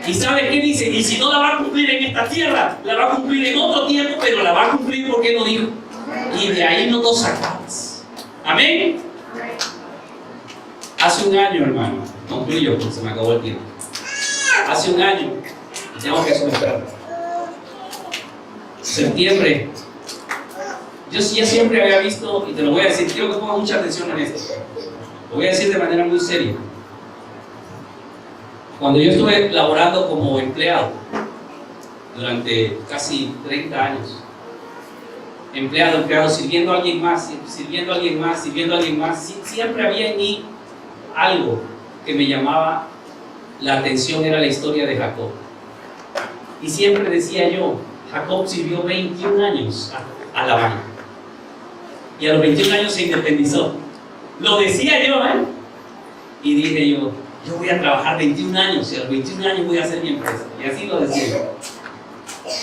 ¿Y sabe qué dice? Y si no la va a cumplir en esta tierra, la va a cumplir en otro tiempo, pero la va a cumplir porque lo dijo. Y de ahí no nos sacamos. Amén. Hace un año, hermano, concluyo porque se me acabó el tiempo. Hace un año, tengo que soltar. Septiembre. Yo ya siempre había visto, y te lo voy a decir, quiero que pongas mucha atención en esto. Lo voy a decir de manera muy seria. Cuando yo estuve laborando como empleado durante casi 30 años, empleado, sirviendo a alguien más, siempre había en mí algo que me llamaba la atención, era la historia de Jacob. Y siempre decía yo, Jacob sirvió 21 años a Labán. Y a los 21 años se independizó. Lo decía yo, Y dije yo voy a trabajar 21 años y a los 21 años voy a hacer mi empresa. Y así lo decía yo.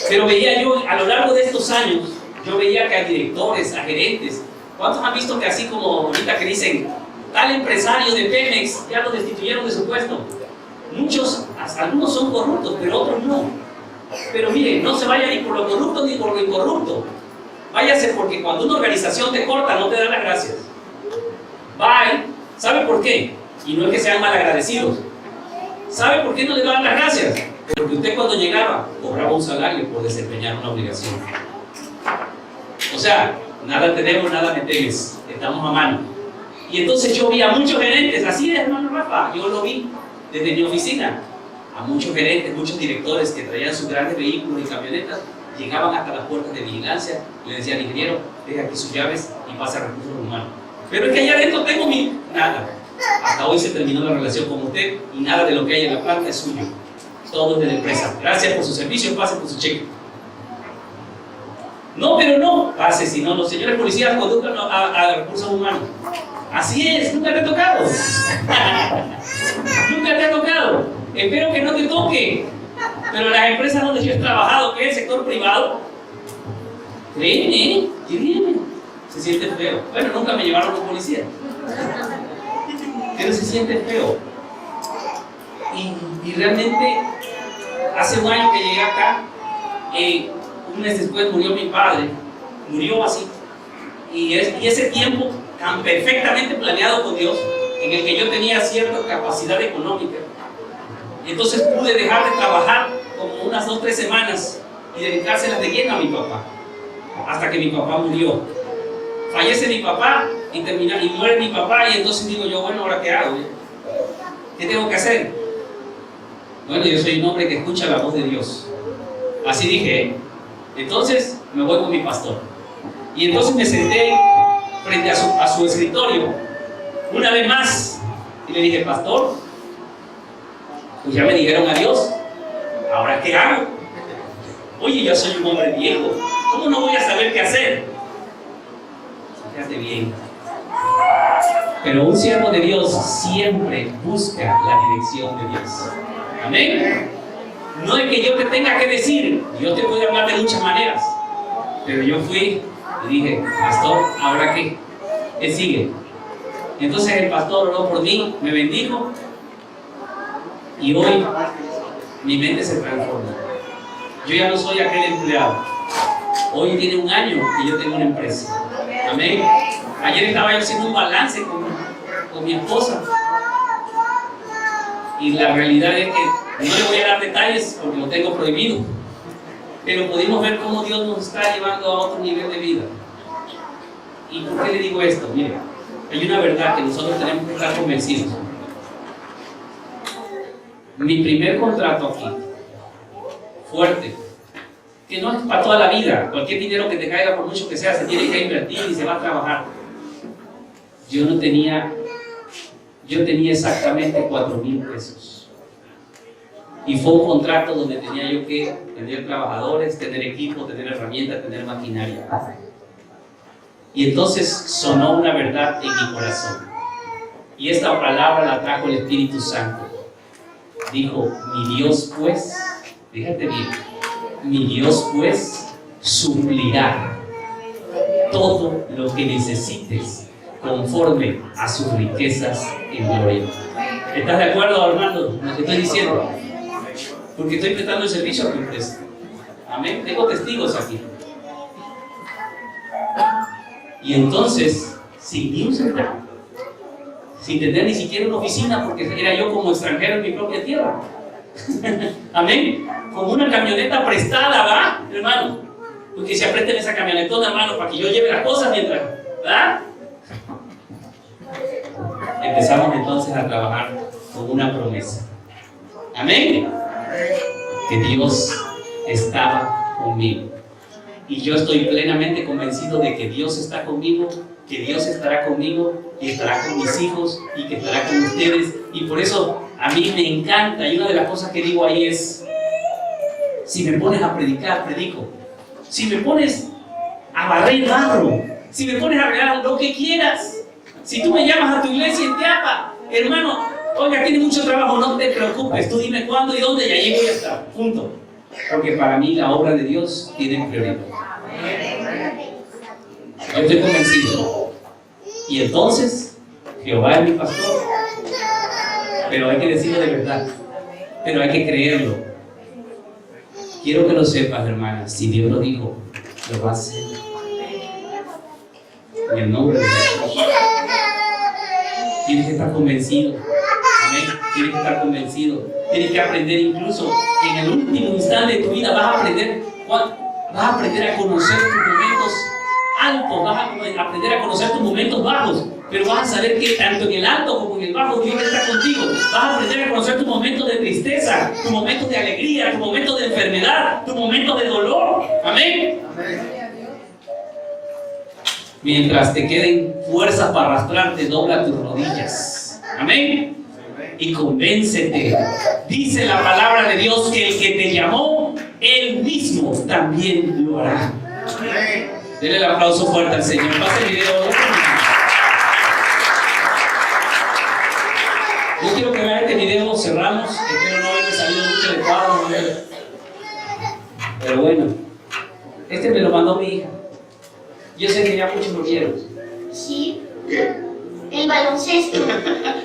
Pero veía yo, a lo largo de estos años, yo veía que a directores, a gerentes, ¿cuántos han visto que así como ahorita que dicen, tal empresario de Pemex ya lo destituyeron de su puesto? Muchos, algunos son corruptos, pero otros no. Pero mire, no se vaya ni por lo corrupto ni por lo incorrupto. Váyase porque cuando una organización te corta, no te da las gracias. Bye. ¿Sabe por qué? Y no es que sean malagradecidos. ¿Sabe por qué no le daban las gracias? Porque usted cuando llegaba, cobraba un salario por desempeñar una obligación. O sea, nada tenemos, nada me temes. Estamos a mano. Y entonces yo vi a muchos gerentes, así es, hermano Rafa, yo lo vi desde mi oficina. A muchos gerentes, muchos directores que traían sus grandes vehículos y camionetas, llegaban hasta las puertas de vigilancia y le decían, ingeniero, deja aquí sus llaves y pasa a recursos humanos. Pero es que allá adentro tengo mi... Nada. Hasta hoy se terminó la relación con usted y nada de lo que hay en la planta es suyo. Todo es de la empresa. Gracias por su servicio, pase por su cheque. No, pero no. Pase, si no, los señores policías conduzcan a recursos humanos. Así es, nunca te ha tocado. Nunca te ha tocado. Espero que no te toque. Pero las empresas donde yo he trabajado, que es el sector privado, créeme, se siente feo. Bueno, nunca me llevaron los policías. Pero se siente feo. Y realmente, hace un año que llegué acá, un mes después murió mi padre. Murió así. Y ese tiempo tan perfectamente planeado con Dios, en el que yo tenía cierta capacidad económica. Y entonces pude dejar de trabajar como unas 2 o 3 semanas y dedicárselas de lleno a mi papá. Hasta que mi papá murió. Fallece mi papá y muere mi papá, y entonces digo yo, bueno, ¿ahora qué hago? ¿Qué tengo que hacer? Bueno, yo soy un hombre que escucha la voz de Dios. Así dije, entonces me voy con mi pastor. Y entonces me senté frente a su escritorio, una vez más, y le dije, pastor, pues ya me dijeron adiós, ¿ahora qué hago? Oye, yo soy un hombre viejo, ¿cómo no voy a saber qué hacer? Fíjate bien. Pero un siervo de Dios siempre busca la dirección de Dios. Amén. No es que yo te tenga que decir, Dios te puede hablar de muchas maneras. Pero yo fui y dije, pastor, ¿ahora qué? Él sigue. Entonces el pastor oró por mí, me bendijo. Y hoy mi mente se transformó. Yo ya no soy aquel empleado. Hoy tiene un año que yo tengo una empresa. Amén. Ayer estaba yo haciendo un balance con mi esposa. Y la realidad es que no le voy a dar detalles porque lo tengo prohibido. Pero pudimos ver cómo Dios nos está llevando a otro nivel de vida. ¿Y por qué le digo esto? Mire, hay una verdad que nosotros tenemos que estar convencidos. Mi primer contrato aquí, fuerte, que no es para toda la vida. Cualquier dinero que te caiga, por mucho que sea, se tiene que invertir y se va a trabajar. Yo tenía exactamente 4,000 pesos. Y fue un contrato donde tenía yo que tener trabajadores, tener equipo, tener herramientas, tener maquinaria. Y entonces sonó una verdad en mi corazón. Y esta palabra la trajo el Espíritu Santo. Dijo, mi Dios pues, fíjate bien, mi Dios pues suplirá todo lo que necesites conforme a sus riquezas en gloria. ¿Estás de acuerdo, Armando, con lo que estoy diciendo? porque estoy prestando el servicio a tu empresa. Amén. Tengo testigos aquí. Y entonces, sin ni un centavo, sin tener ni siquiera una oficina, porque era yo como extranjero en mi propia tierra. Amén. Con una camioneta prestada, ¿va, hermano? Porque se apresten esa camionetona, hermano, para que yo lleve las cosas mientras, ¿verdad? Empezamos entonces a trabajar con una promesa. Amén. Que Dios estaba conmigo. Y yo estoy plenamente convencido de que Dios está conmigo, que Dios estará conmigo, y estará con mis hijos, y que estará con ustedes. Y por eso a mí me encanta, y una de las cosas que digo ahí es, si me pones a predicar, predico. Si me pones a barrer, barro. Si me pones a regalar lo que quieras. Si tú me llamas a tu iglesia en Teapa, hermano, oiga, tiene mucho trabajo, no te preocupes, tú dime cuándo y dónde y allí voy a estar, punto. Porque para mí la obra de Dios tiene prioridad. Yo estoy convencido. Y entonces, Jehová es mi pastor. Pero hay que decirlo de verdad. Pero hay que creerlo. Quiero que lo sepas, hermana, si Dios lo dijo, lo va a hacer. En el nombre de Jesús. Tienes que estar convencido. Amén. Tienes que estar convencido. Tienes que aprender, incluso en el último instante de tu vida vas a aprender a conocer tus momentos altos, vas a aprender a conocer tus momentos bajos, pero vas a saber que tanto en el alto como en el bajo Dios está contigo. Vas a aprender a conocer tus momentos de tristeza, tus momentos de alegría, tus momentos de enfermedad, tus momentos de dolor. Amén. Mientras te queden fuerzas para arrastrarte, dobla tus rodillas. Amén. Y convéncete. Dice la palabra de Dios que el que te llamó, Él mismo también lo hará. Denle el aplauso fuerte al Señor. Pase el video. Yo quiero que vean este video, cerramos. Espero no haberme salido mucho de cuadro. Pero bueno, este me lo mandó mi hija. Yo sé que ya muchos lo vieron. Sí, ¿Qué? el baloncesto.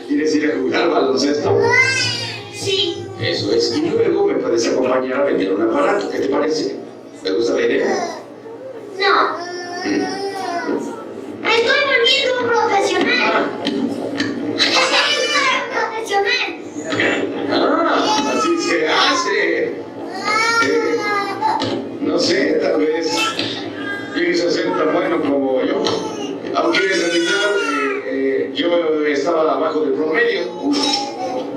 ¿Quieres ir a jugar baloncesto? Sí, Eso es. Y luego me puedes acompañar a vender un aparato. ¿Qué te parece? ¿Te gusta la idea? no. Me estoy volviendo un profesional. Soy un profesional. Ah, así se hace. No sé, tal vez llegues a ser tan bueno como yo. Aunque en realidad yo estaba abajo del promedio.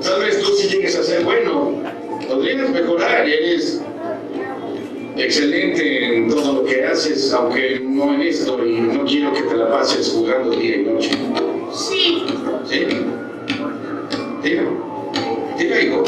Tal vez tú sí llegues a ser bueno. Podrías mejorar, eres excelente en todo lo que haces, aunque no en esto, y no quiero que te la pases jugando día y noche. Sí, ¿Sí? Diga, hijo.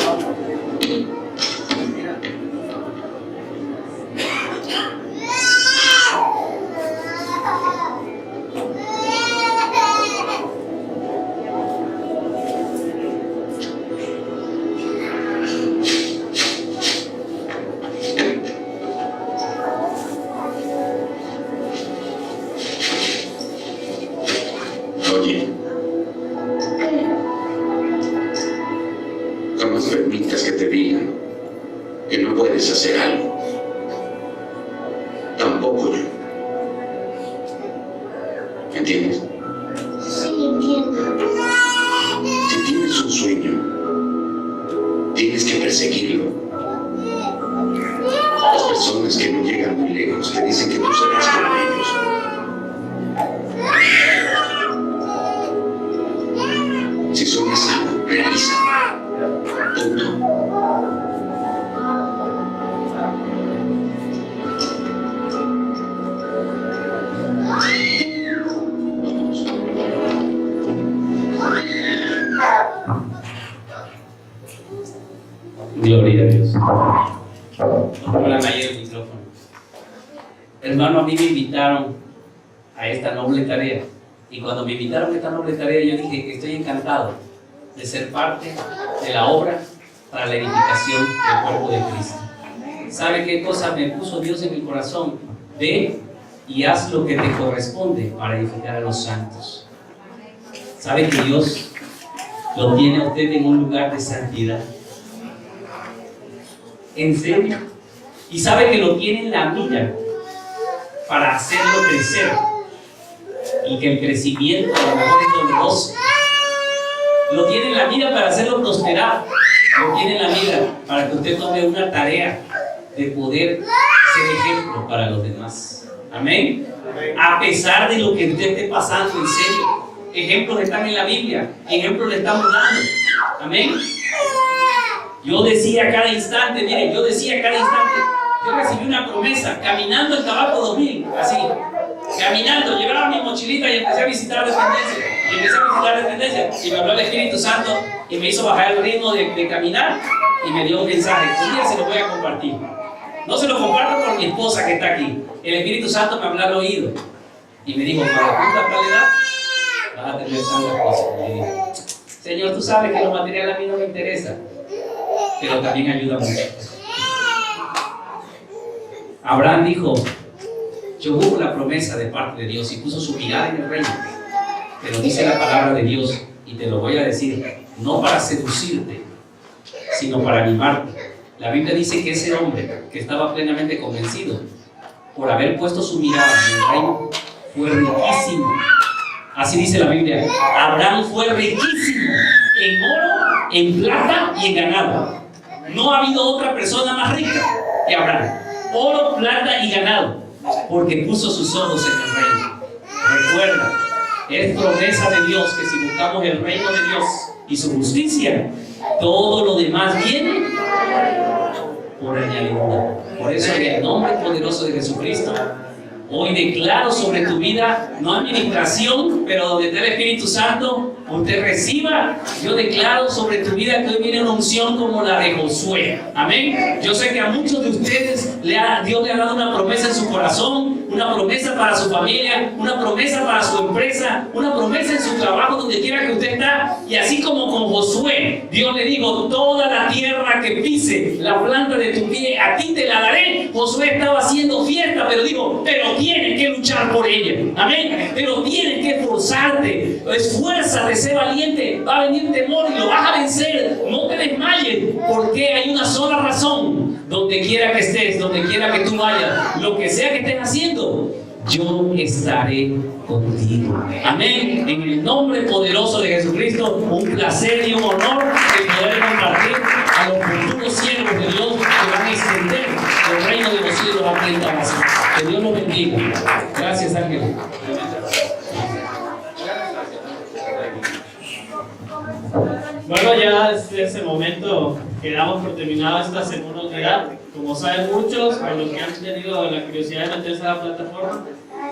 Oye, jamás permitas que te digan que no puedes hacer algo. Tampoco yo. ¿Entiendes? sí, entiendo. Si tienes un sueño, tienes que perseguirlo. Las personas que no llegan muy lejos te dicen que tú serás como ellos. Si sueñas algo, realiza. Punto. Gloria a Dios. Hola, Mayer, el micrófono. Hermano, a mí me invitaron a esta noble tarea. Y cuando me invitaron a esta noble tarea, yo dije que estoy encantado de ser parte de la obra para la edificación del cuerpo de Cristo. ¿Sabe qué cosa me puso Dios en mi corazón? Ve y haz lo que te corresponde para edificar a los santos. ¿Sabe que Dios lo tiene a usted en un lugar de santidad? ¿En serio? Y sabe que lo tiene en la mira para hacerlo crecer. Y que el crecimiento a lo mejor es doloroso. Lo tiene en la mira para hacerlo prosperar. Lo tiene en la mira para que usted tome una tarea de poder ser ejemplo para los demás. Amén. A pesar de lo que usted esté pasando, en serio. Ejemplos están en la Biblia. Ejemplos le estamos dando. Amén. Yo decía cada instante, miren, yo recibí una promesa, caminando en Tabaco 2000, así, caminando, llevaba mi mochilita y empecé a visitar dependencias, y me habló el Espíritu Santo y me hizo bajar el ritmo de caminar y me dio un mensaje. Un día se lo voy a compartir. No se lo comparto por mi esposa que está aquí. El Espíritu Santo me habló al oído y me dijo, para la tal edad vas a tener tantas cosas. Y le dije, Señor, tú sabes que lo material a mí no me interesa, pero también ayuda mucho. Abraham dijo, yo busco la promesa de parte de Dios y puso su mirada en el reino. Pero dice la palabra de Dios, y te lo voy a decir, no para seducirte, sino para animarte. La Biblia dice que ese hombre que estaba plenamente convencido, por haber puesto su mirada en el reino, fue riquísimo. Así dice la Biblia. Abraham fue riquísimo en oro, en plata y en ganado. No ha habido otra persona más rica que Abraham. Oro, plata y ganado, porque puso sus ojos en el reino. Recuerda, es promesa de Dios que si buscamos el reino de Dios y su justicia, todo lo demás viene por añadidura. Por eso, en el nombre poderoso de Jesucristo, hoy declaro sobre tu vida, no administración, pero donde está el Espíritu Santo, usted reciba. Yo declaro sobre tu vida que hoy viene una unción como la de Josué. Amén. Yo sé que a muchos de ustedes Dios le ha dado una promesa en su corazón, una promesa para su familia, una promesa para su empresa, una promesa en su trabajo, donde quiera que usted está. Y así como con Josué, Dios le dijo, toda la tierra que pise la planta de tu pie, a ti te la daré. Josué estaba haciendo fiesta, pero dijo, pero tienes que luchar por ella. Amén. Pero tienes que esforzarte. Esfuérzate, sé valiente. Va a venir temor y lo vas a vencer. No te desmayes, porque hay una sola razón. Donde quiera que estés, donde quiera que tú vayas, lo que sea que estés haciendo, yo estaré contigo. Amén. En el nombre poderoso de Jesucristo, un placer y un honor de poder compartir a los futuros siervos de Dios que van a extender el reino de los cielos a 30 años. Que Dios los bendiga. Gracias, Ángel. Bueno, ya desde ese momento que damos por terminada esta segunda unidad. Como saben muchos, para los que han tenido la curiosidad de meterse a la plataforma,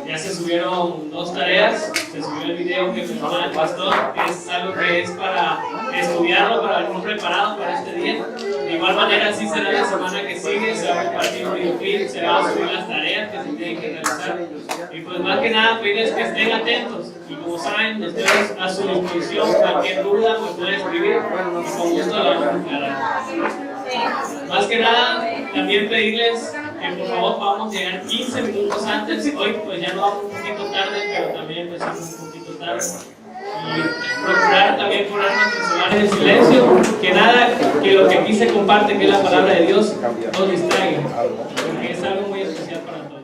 ya se subieron 2 tareas. Se subió el video que mencionó el pastor, que es algo que es para estudiarlo, para venir preparado para este día. De igual manera, así será la semana que sigue. Se va a compartir un videoclip, se van a subir las tareas que se tienen que realizar. Y pues más que nada, pedirles que estén atentos. Y como saben, estoy a su disposición. Cualquier duda, pues pueden escribir. Y con gusto la vamos a aclarar. Más que nada, también pedirles que por favor podamos llegar 15 minutos antes. Hoy pues ya no vamos un poquito tarde, pero también empezamos un poquito tarde. Y procurar también poner nuestros celulares en silencio. Que nada, que lo que aquí se comparte, que es la palabra de Dios, nos distraiga. Porque es algo muy especial para todos.